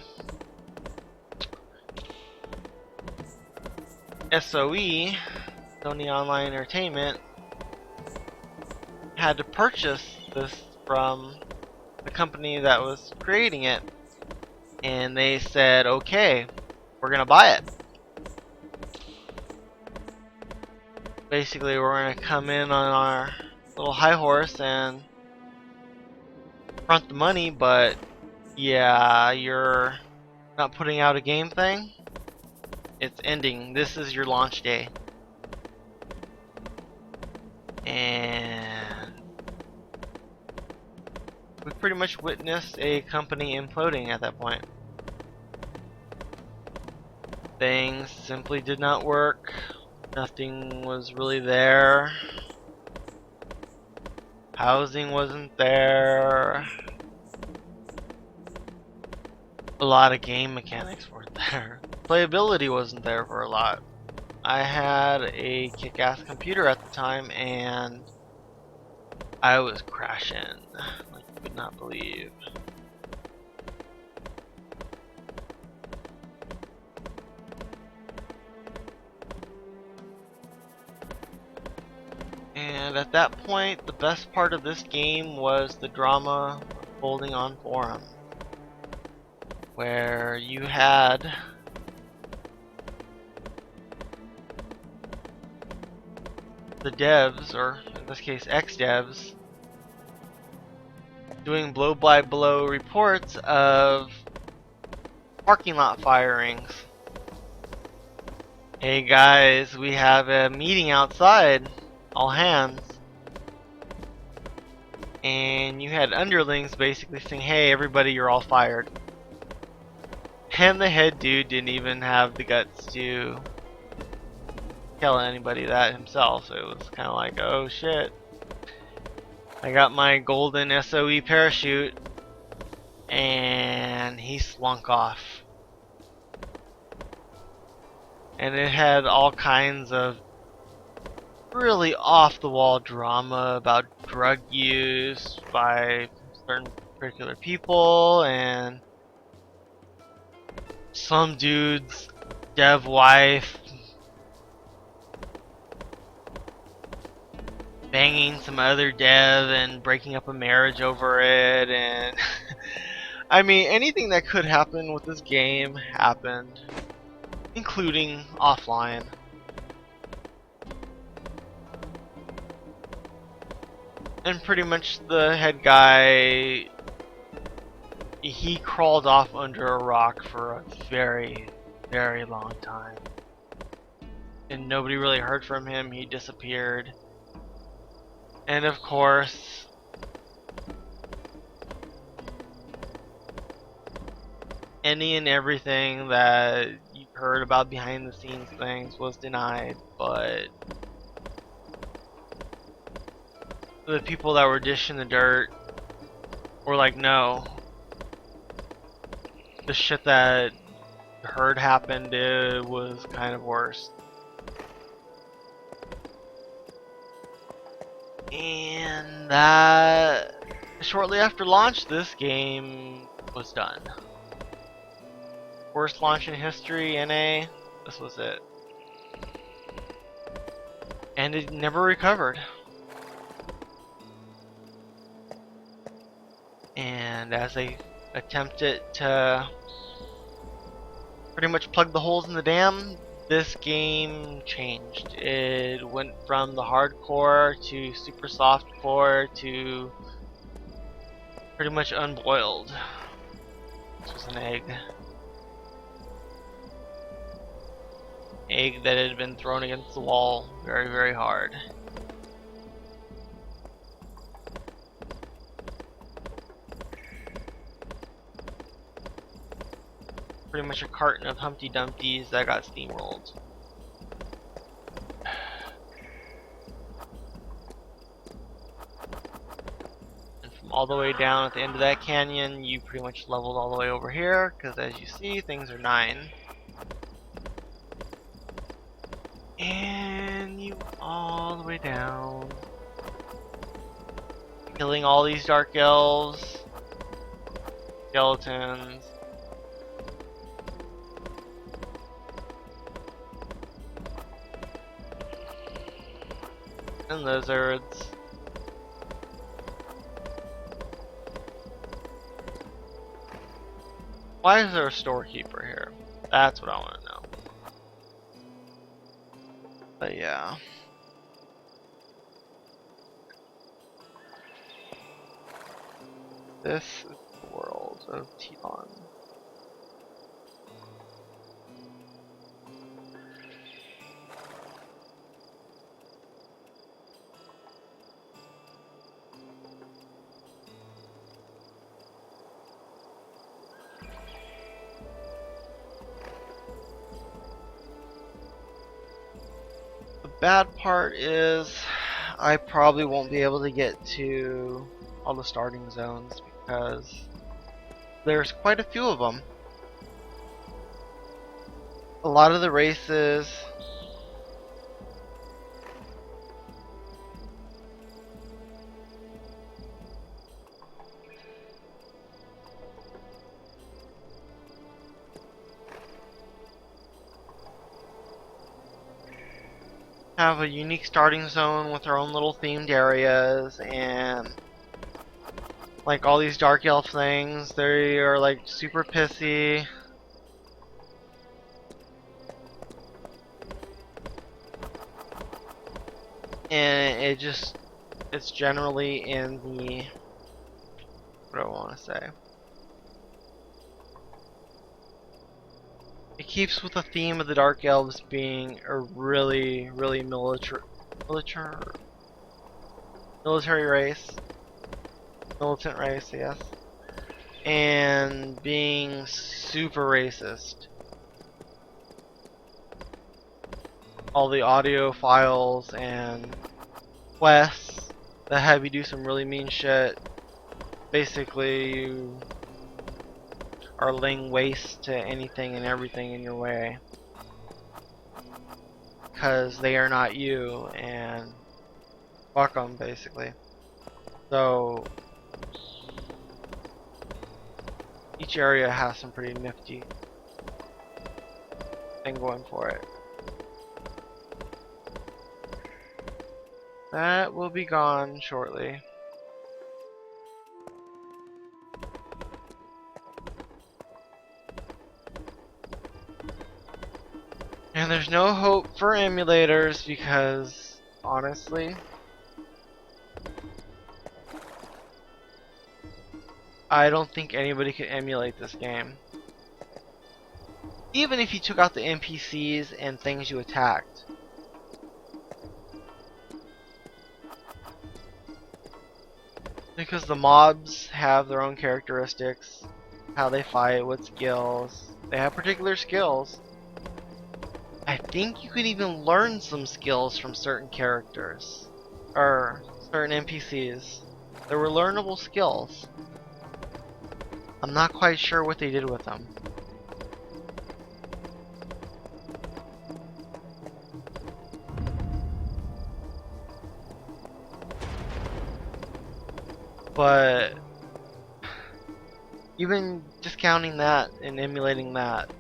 SOE, Sony Online Entertainment, had to purchase this from the company that was creating it, and they said, okay, we're gonna buy it. Basically, we're gonna come in on our little high horse and front the money, but yeah, you're not putting out a game thing. It's ending. This is your launch day. And we pretty much witnessed a company imploding at that point. Things simply did not work. Nothing was really there. Housing wasn't there. A lot of game mechanics weren't there. Playability wasn't there for a lot. I had a kick-ass computer at the time, and I was crashing like you could not believe. And at that point, the best part of this game was the drama unfolding on forum, where you had the devs, or in this case ex-devs, doing blow-by-blow reports of parking lot firings. Hey guys, we have a meeting outside, all hands. And you had underlings basically saying, hey everybody, you're all fired. And the head dude didn't even have the guts to tell anybody that himself, so it was kind of like, oh shit. I got my golden SOE parachute, and he slunk off. And it had all kinds of really off-the-wall drama about drug use by certain particular people, and some dude's dev wife banging some other dev and breaking up a marriage over it, and I mean, anything that could happen with this game happened, including offline. And pretty much the head guy, he crawled off under a rock for a very, very long time. And nobody really heard from him. He disappeared. And of course, any and everything that you heard about behind the scenes things was denied, but the people that were dishing the dirt were like, no, the shit that heard happened, it was kind of worse. And that, shortly after launch, this game was done. Worst launch in history, NA, this was it. And it never recovered. And as they attempted to pretty much plug the holes in the dam, this game changed. It went from the hardcore to super softcore to pretty much unboiled. This was an egg. Egg that had been thrown against the wall very, very hard. Pretty much a carton of Humpty Dumpties that got steamrolled. And from all the way down at the end of that canyon, you pretty much leveled all the way over here, because as you see, things are 9. And you all the way down. killing all these dark elves, skeletons. And lizards. Why is there a storekeeper here? That's what I want to know. But yeah. This is the world of Tion. The bad part is I probably won't be able to get to all the starting zones because there's quite a few of them. A lot of the races have a unique starting zone with their own little themed areas, and like all these dark elf things, they are like super pissy. And it's generally in the, what do I want to say? It keeps with the theme of the Dark Elves being a really military race. Militant race, yes. And being super racist. All the audio files and quests that have you do some really mean shit. Basically, you are laying waste to anything and everything in your way. Because they are not you, and fuck them, basically. So, each area has some pretty nifty thing going for it. That will be gone shortly. And there's no hope for emulators because, honestly, I don't think anybody could emulate this game. Even if you took out the NPCs and things you attacked. Because the mobs have their own characteristics, how they fight, what skills. They have particular skills. I think you could even learn some skills from certain characters. Or certain NPCs. There were learnable skills. I'm not quite sure what they did with them. But even discounting that and emulating that,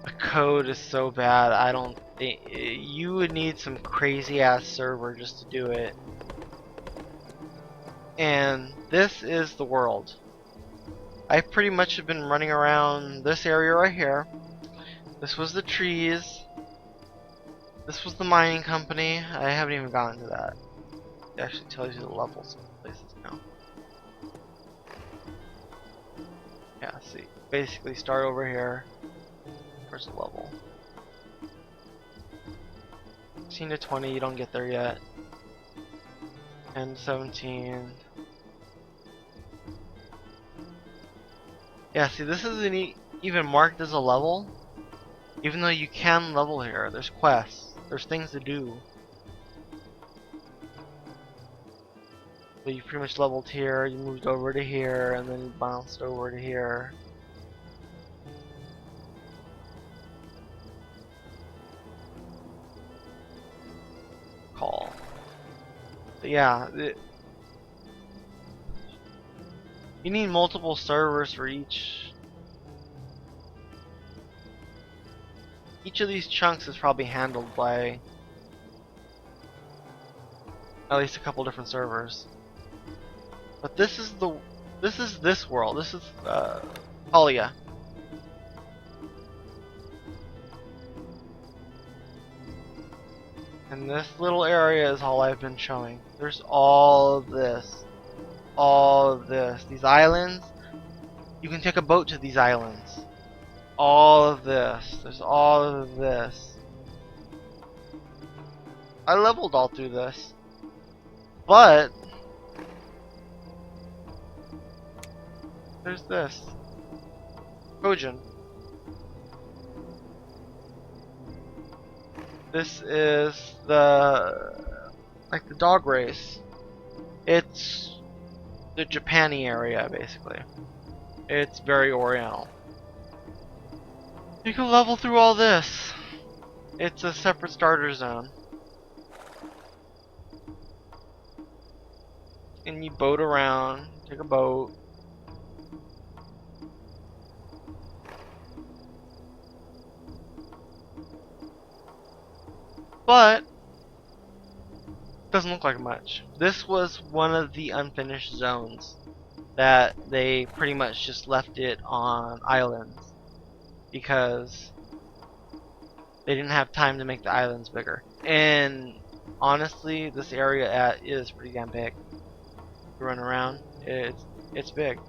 the code is so bad. I don't think you would need some crazy ass server just to do it. And this is the world. I pretty much have been running around this area right here. This was the trees. This was the mining company. I haven't even gotten to that. It actually tells you the levels of places now. Yeah, see. Basically start over here. Where's the level? 16 to 20, you don't get there yet. And 17. Yeah, see, this isn't even marked as a level. Even though you can level here. There's quests. There's things to do. So you pretty much leveled here, you moved over to here, and then you bounced over to here. Call. But yeah, You need multiple servers for each. Each of these chunks is probably handled by at least a couple different servers. But this is this world. This is Talia. And this little area is all I've been showing. There's all of this. All of this. These islands. You can take a boat to these islands. All of this. There's all of this. I leveled all through this. But there's this. Trojan. This is the dog race. It's the Japani area basically. It's very oriental. You can level through all this. It's a separate starter zone. And you boat around, take a boat. But doesn't look like much. This was one of the unfinished zones that they pretty much just left it on islands because they didn't have time to make the islands bigger. And honestly, this area is pretty damn big. You run around, it's big.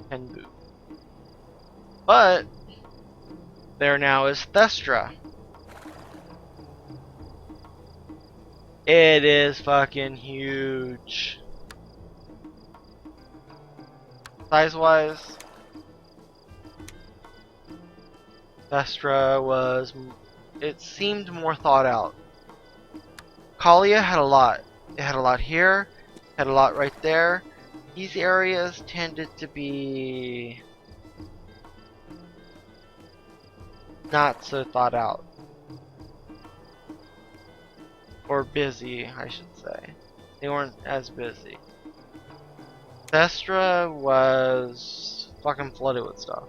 Kenbu. But there now is Thestra. It is fucking huge. Size-wise, Thestra was, it seemed more thought out. Kalia had a lot. It had a lot here, had a lot right there. These areas tended to be not so thought out. Or busy, I should say. They weren't as busy. Thestra was fucking flooded with stuff.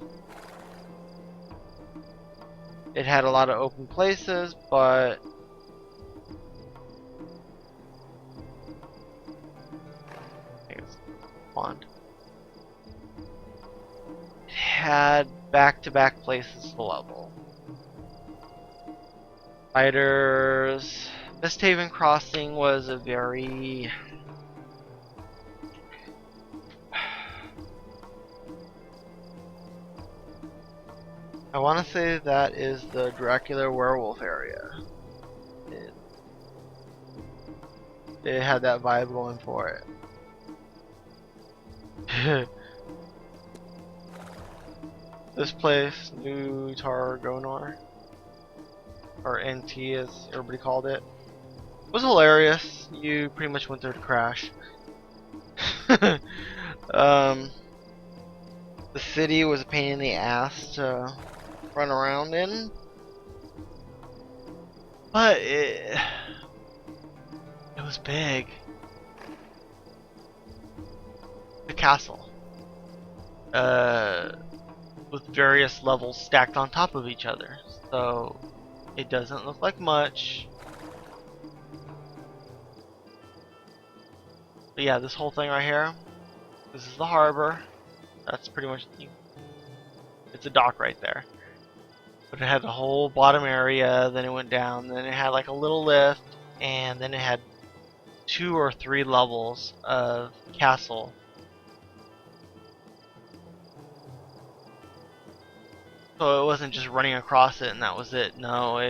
It had a lot of open places, but I guess pond. It had back-to-back places to level. Fighters. Misthaven Crossing was a very I want to say that is the Dracula werewolf area. It had that vibe going for it. This place, New Targonor, or NT as everybody called it, was hilarious. You pretty much went there to crash. The city was a pain in the ass to run around in, but it was big. The castle, with various levels stacked on top of each other, so it doesn't look like much. But yeah, this whole thing right here, this is the harbor. That's pretty much, it's a dock right there. But it had the whole bottom area, then it went down, then it had like a little lift, and then it had 2 or 3 levels of castle. So it wasn't just running across it and that was it. No,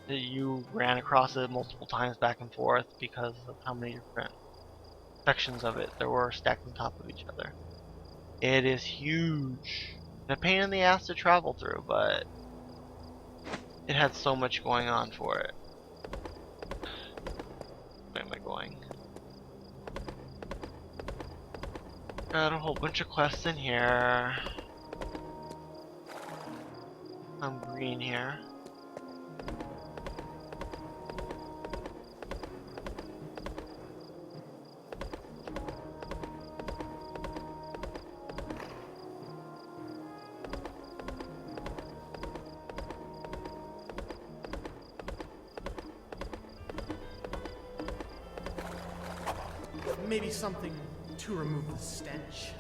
you ran across it multiple times back and forth because of how many different sections of it there were stacked on top of each other. It is huge. A pain in the ass to travel through, but it had so much going on for it. Where am I going? Got a whole bunch of quests in here. I'm green here. maybe something to remove the stench.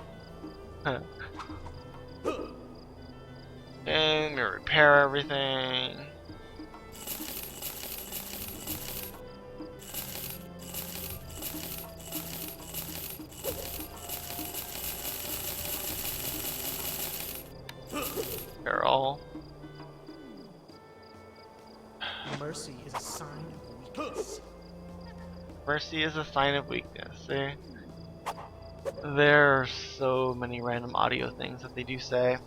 And we repair everything. Barrel. Mercy is a sign of weakness. Mercy is a sign of weakness. See? There are so many random audio things that they do say.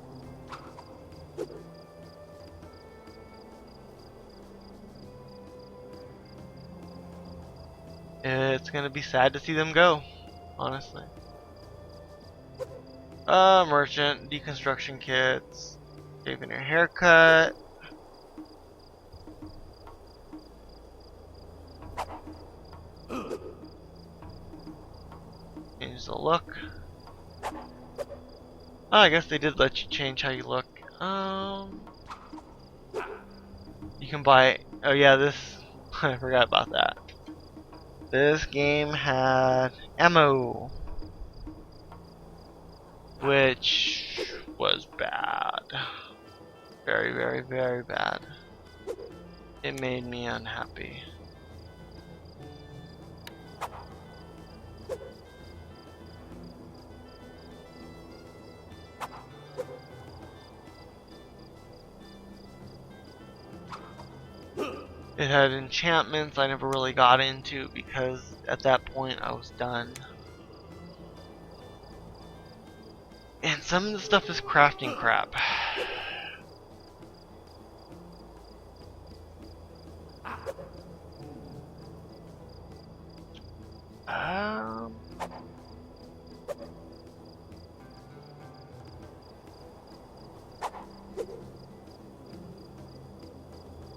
It's gonna be sad to see them go, honestly. Merchant, deconstruction kits, shaving your haircut. Change the look. Oh, I guess they did let you change how you look. You can buy. Oh yeah, this. I forgot about that. This game had ammo, which was bad. Very, very, very bad. It made me unhappy. It had enchantments I never really got into because at that point I was done. And some of the stuff is crafting crap.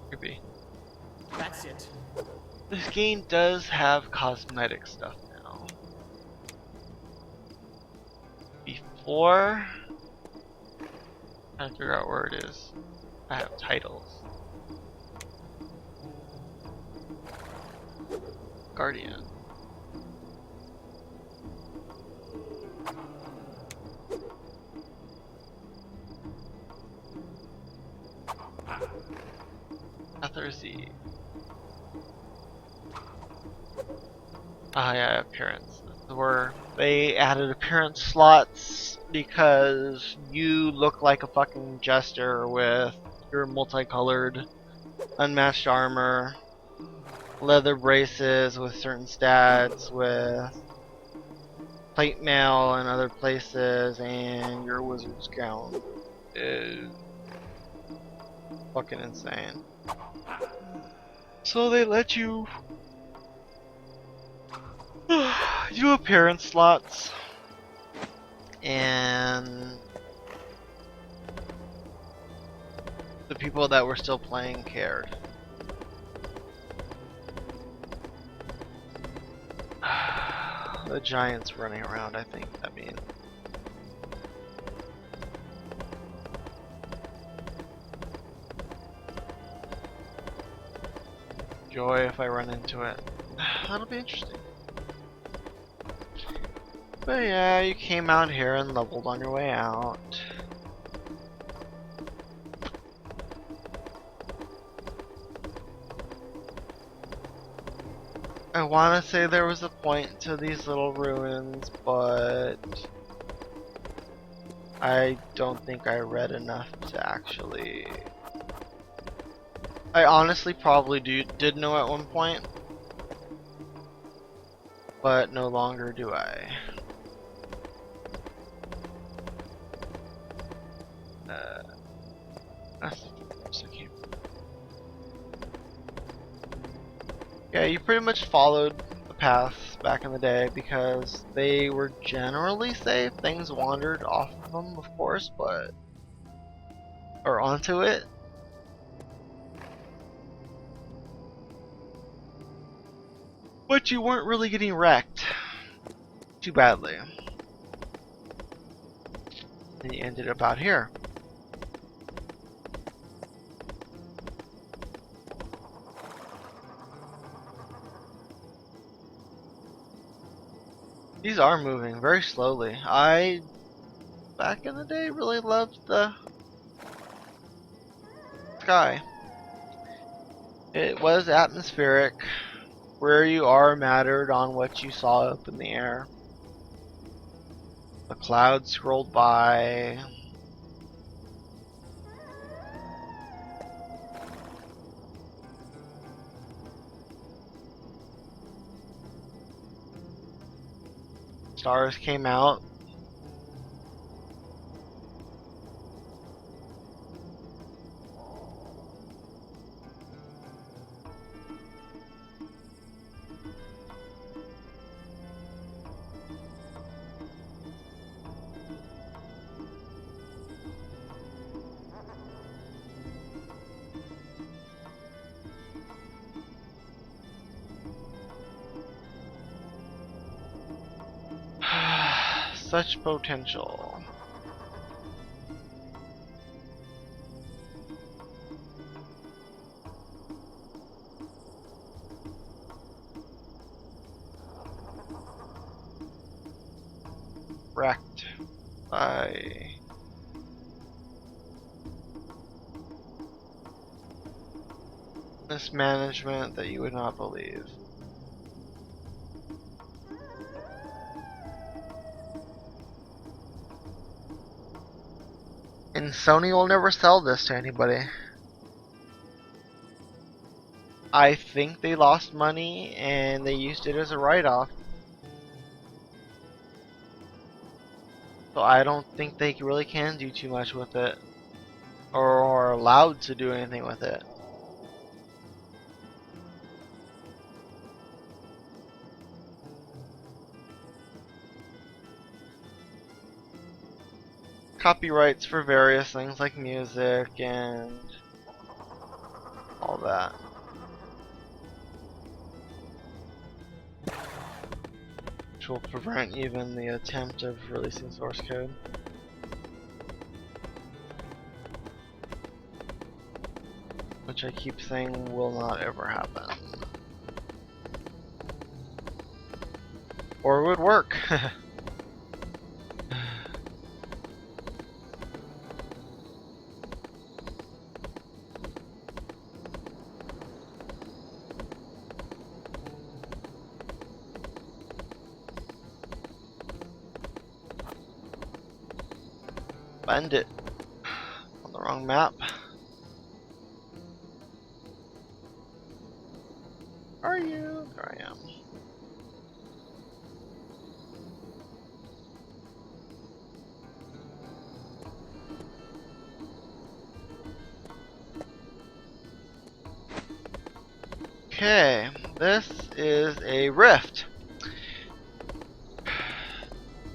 Creepy. That's it. This game does have cosmetic stuff now. Before, trying to figure out where it is. I have titles. Guardian. Authority. Ah, yeah, appearance. This is where they added appearance slots because you look like a fucking jester with your multicolored, unmatched armor, leather braces with certain stats, with plate mail in other places, and your wizard's gown is fucking insane. So they let you do appearance slots, and the people that were still playing cared. The giants running around, I think that means. Joy if I run into it. That'll be interesting. But yeah, you came out here and leveled on your way out. I want to say there was a point to these little ruins, but I don't think I read enough to actually... I honestly probably did know at one point, but no longer do I. Yeah, you pretty much followed the paths back in the day because they were generally safe. Things wandered off of them, of course, but... or onto it. But you weren't really getting wrecked too badly. And you ended up out here. These are moving very slowly. Back in the day, really loved the sky. It was atmospheric. Where you are mattered on what you saw up in the air. The clouds scrolled by. Stars came out. Such potential. Wrecked by mismanagement that you would not believe. And Sony will never sell this to anybody. I think they lost money and they used it as a write-off. So I don't think they really can do too much with it. Or are allowed to do anything with it. Copyrights for various things like music and all that. Which will prevent even the attempt of releasing source code. Which I keep saying will not ever happen. Or it would work. Find it on the wrong map. Are you? There I am. Okay, this is a rift.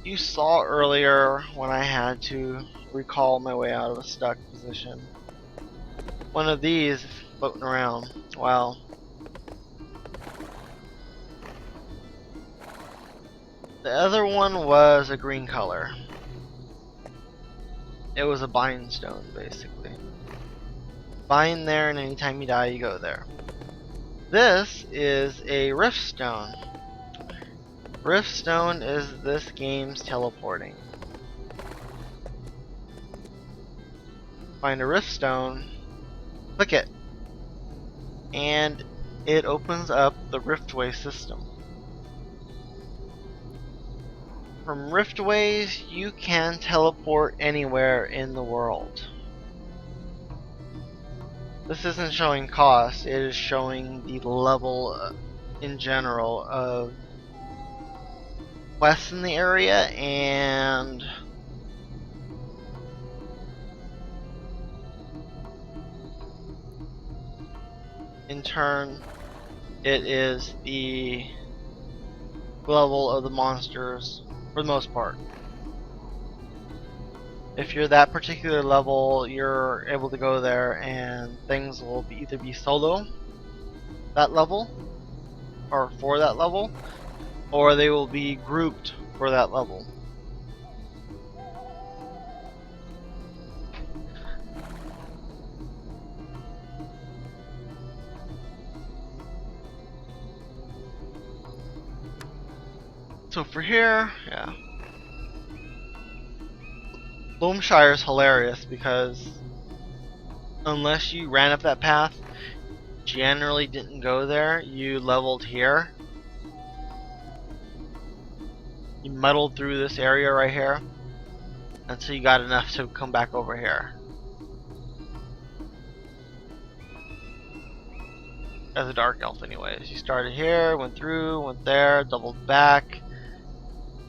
You saw earlier when I had to recall my way out of a stuck position. One of these floating around. Wow. The other one was a green color. It was a bind stone, basically. Bind there, and anytime you die, you go there. This is a rift stone. Rift stone is this game's teleporting. Find a rift stone, click it, and it opens up the riftway system. From riftways, you can teleport anywhere in the world. This isn't showing cost, it is showing the level in general of quests in the area, and in turn it is the level of the monsters for the most part. If you're that particular level, you're able to go there and things will either be solo that level or for that level, or they will be grouped for that level. So for here, yeah. Loamshire is hilarious because unless you ran up that path, generally didn't go there, you leveled here. You muddled through this area right here until you got enough to come back over here. As a dark elf anyways. You started here, went through, went there, doubled back,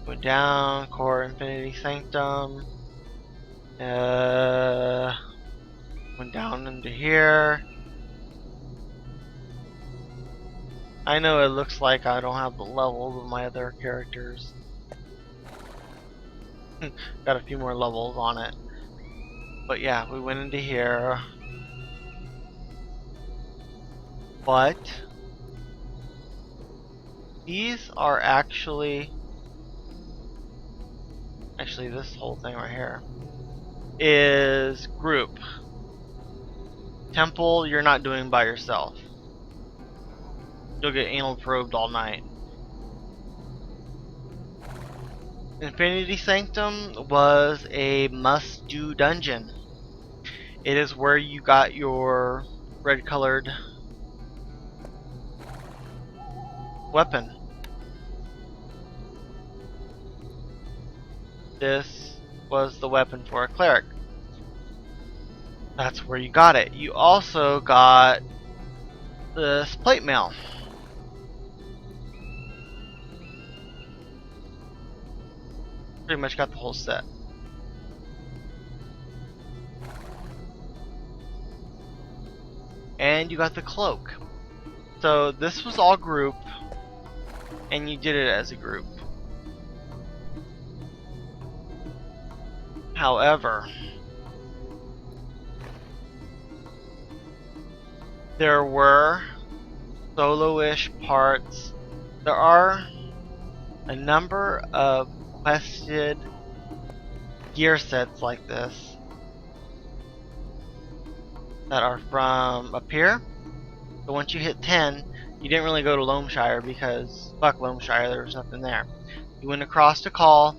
went down, core infinity sanctum, went down into here. I know it looks like I don't have the levels of my other characters. Got a few more levels on it. But yeah, we went into here. But these are actually this whole thing right here is group. Temple you're not doing by yourself. You'll get anal probed all night. Infinity Sanctum was a must-do dungeon. It is where you got your red-colored weapon. This was the weapon for a cleric. That's where you got it. You also got this plate mail. Pretty much got the whole set. And you got the cloak. So this was all group, and you did it as a group. However, there were solo-ish parts. There are a number of quested gear sets like this that are from up here. But once you hit 10, you didn't really go to Loamshire because fuck Loamshire, there was nothing there. You went across to Call,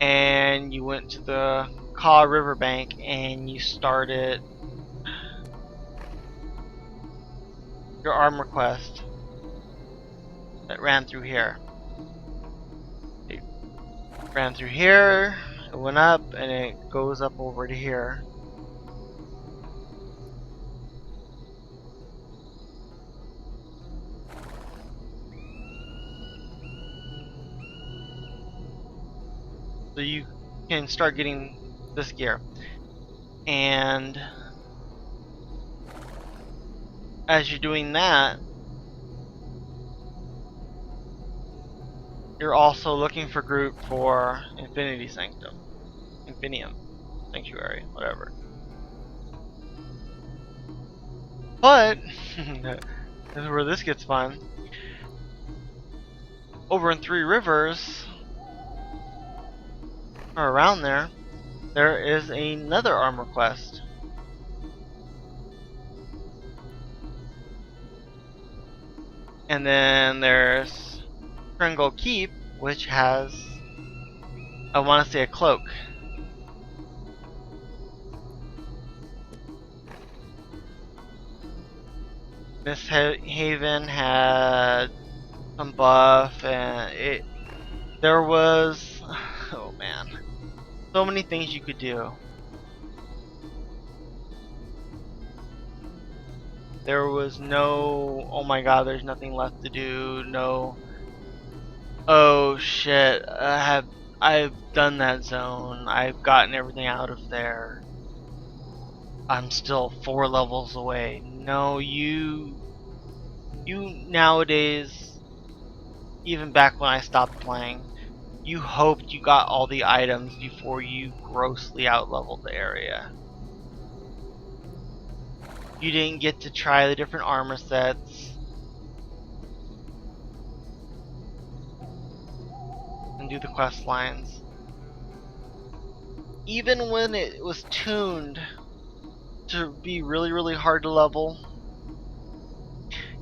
and you went to the Caw Riverbank, and you started your armor quest that ran through here. It ran through here, it went up, and it goes up over to here. So you can start getting this gear. And as you're doing that, you're also looking for group for Infinity Sanctum. Infinium. Sanctuary, whatever. But this is where this gets fun. Over in Three Rivers, or around there is another armor quest. And then there's Kringle Keep, which has, I want to say, a cloak. Miss Haven had some buff, and there was, oh man, so many things you could do. There was no, oh my god, there's nothing left to do, no, oh shit, I've done that zone, I've gotten everything out of there, I'm still 4 levels away. No, you nowadays, even back when I stopped playing, you hoped you got all the items before you grossly outleveled the area. You didn't get to try the different armor sets and do the quest lines. Even when it was tuned to be really, really hard to level,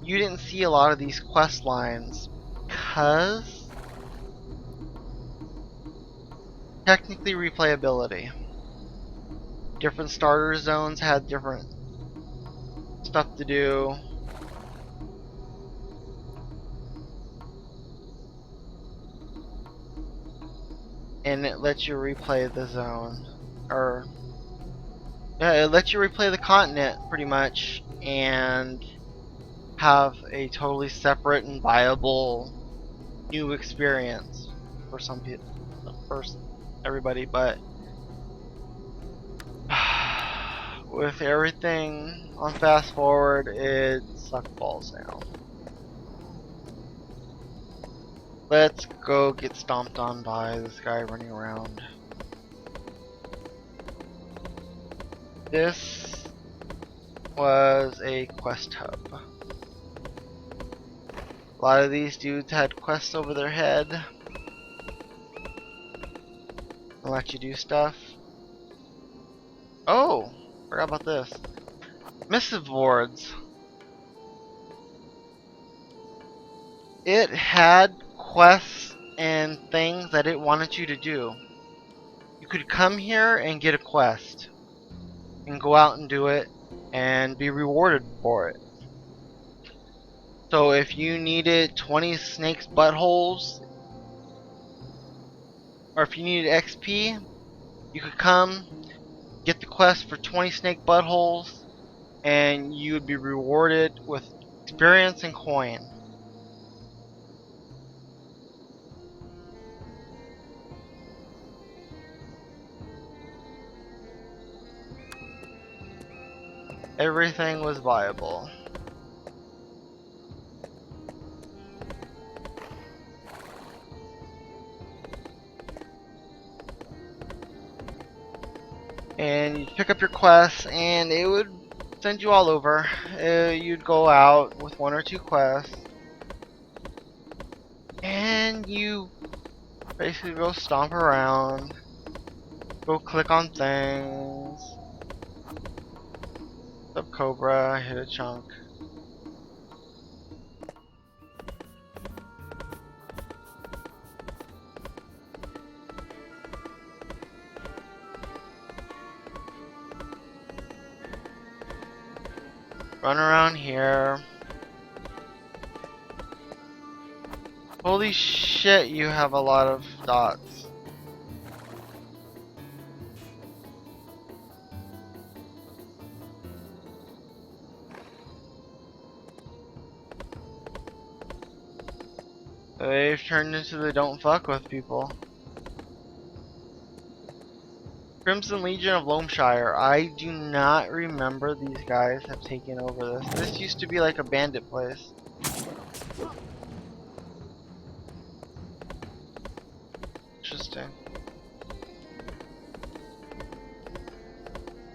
you didn't see a lot of these quest lines because technically replayability. Different starter zones had different stuff to do. And it lets you replay the zone. Or yeah, it lets you replay the continent pretty much and have a totally separate and viable new experience for some people, for everybody, but with everything on fast forward, it sucks balls now. Let's go get stomped on by this guy running around. This was a quest hub. A lot of these dudes had quests over their head. They'll let you do stuff. Oh, forgot about this. Missive boards. It had quests and things that it wanted you to do. You could come here and get a quest and go out and do it and be rewarded for it. So if you needed 20 snakes buttholes, or if you needed XP, you could come get the quest for 20 snake buttholes and you would be rewarded with experience and coin. Everything was viable. And you'd pick up your quests and it would send you all over. You'd go out with 1 or 2 quests and you basically go stomp around, go click on things, up Cobra, hit a chunk. Run around here. Holy shit, you have a lot of dots. They've turned into the don't fuck with people. Crimson Legion of Loamshire. I do not remember these guys have taken over this. This used to be like a bandit place. Interesting.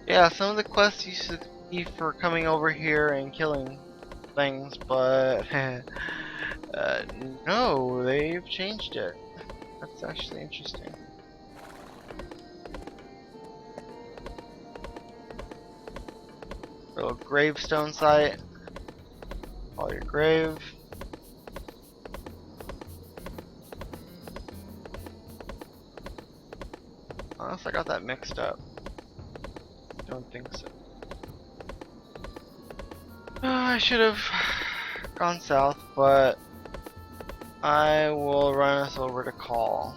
Yeah, some of the quests used to be for coming over here and killing things, but no, they've changed it. That's actually interesting. Little gravestone site. Call your grave. Unless I got that mixed up. Don't think so. I should have gone south, but I will run us over to Call.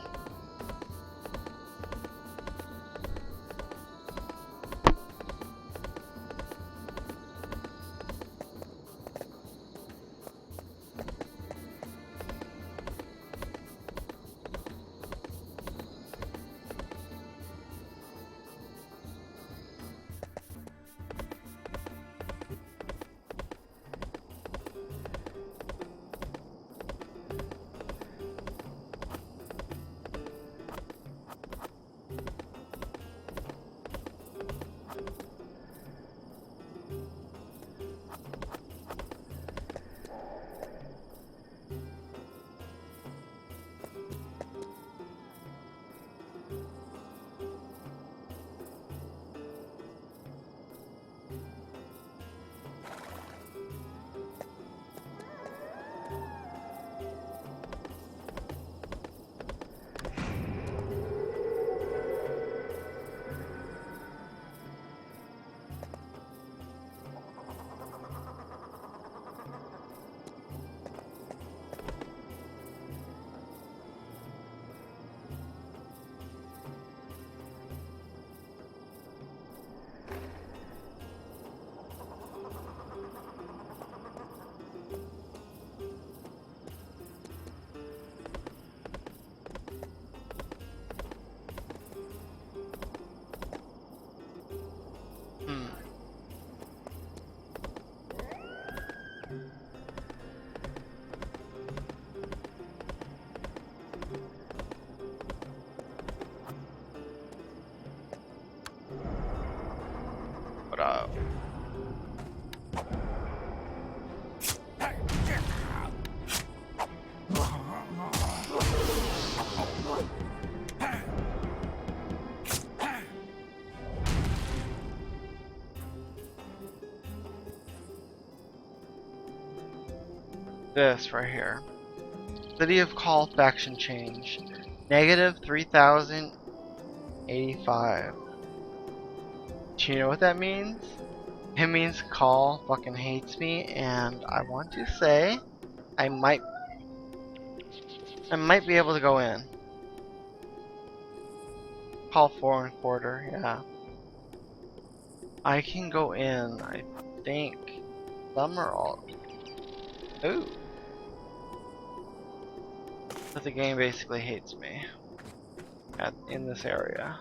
What up? This right here. City of Call faction change. Negative 3085. Do you know what that means? It means Call fucking hates me, and I want to say I might be able to go in. Call 4 1/4, yeah. I can go in, I think. Some are all. Ooh. But the game basically hates me in this area.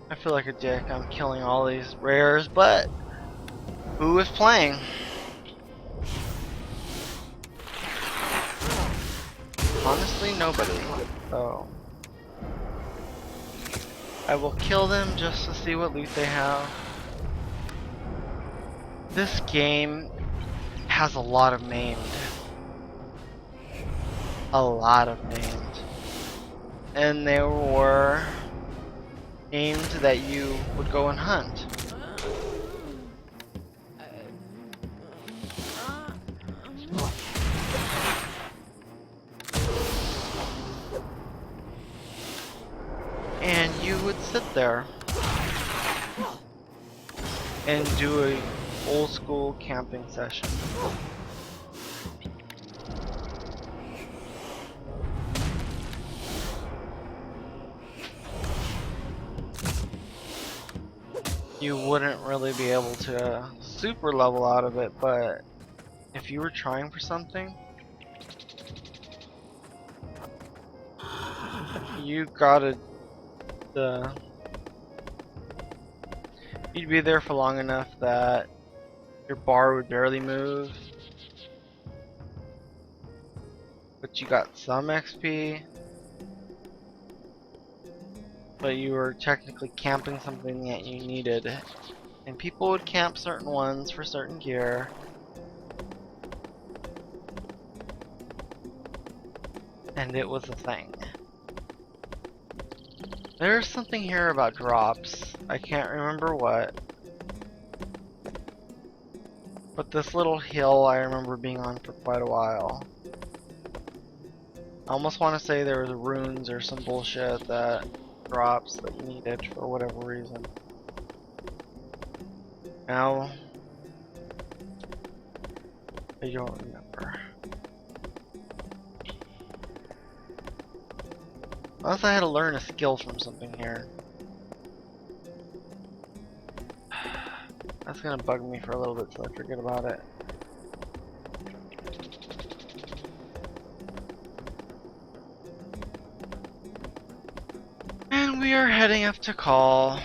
I feel like a dick. I'm killing all these rares, but who is playing? Honestly, nobody. So I will kill them just to see what loot they have. This game has a lot of maimed. A lot of maimed. And they were aimed that you would go and hunt. And you would sit there and do a old school camping session. You wouldn't really be able to super level out of it, but if you were trying for something, you gotta you'd be there for long enough that your bar would barely move, but you got some XP, but you were technically camping something that you needed, and people would camp certain ones for certain gear. And it was a thing. There's something here about drops. I can't remember what. But this little hill I remember being on for quite a while. I almost want to say there was runes or some bullshit that drops that you needed for whatever reason. Now, I don't remember. Unless I had to learn a skill from something here. That's gonna bug me for a little bit till I forget about it. And we are heading up to Call.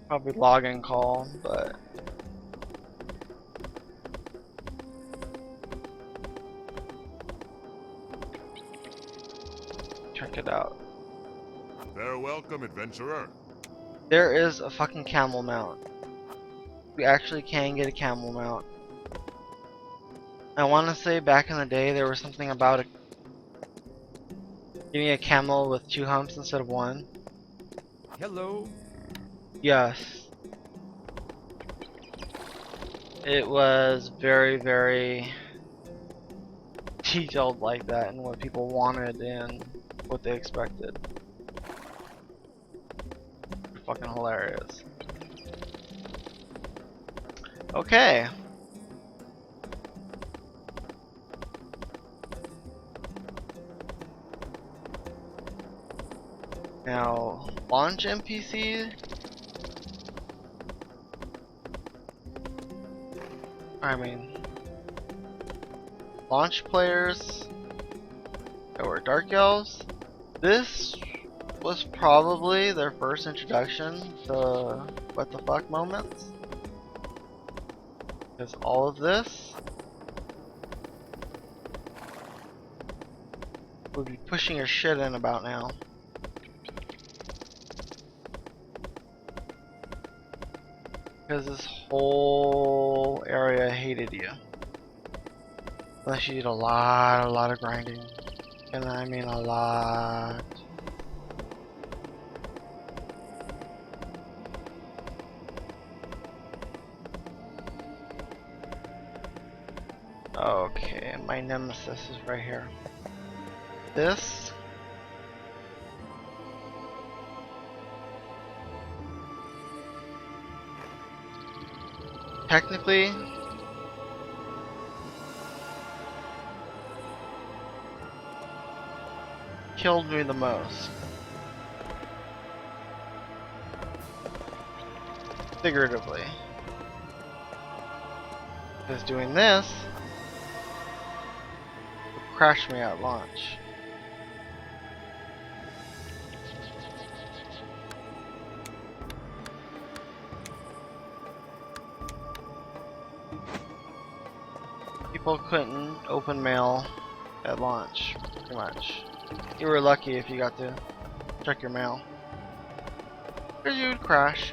Probably log in Call, but check it out. They're welcome, adventurer. There is a fucking camel mount. We actually can get a camel mount. I want to say back in the day there was something about getting a camel with 2 humps instead of 1. Hello. Yes. It was very, very detailed like that and what people wanted and what they expected. Fucking hilarious. Okay. Now, launch NPC. I mean, launch players that were Dark Elves. This was probably their first introduction to what the fuck moments. Because all of this would be pushing your shit in about now. Because this whole area hated you. Unless you did a lot of grinding. And I mean a lot. Okay, and my nemesis is right here. This technically killed me the most. Figuratively. Because doing this would crash me at launch. People couldn't open mail at launch, pretty much. You were lucky if you got to check your mail, because you would crash.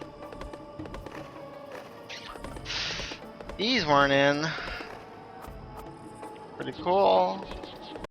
These weren't in. Pretty cool.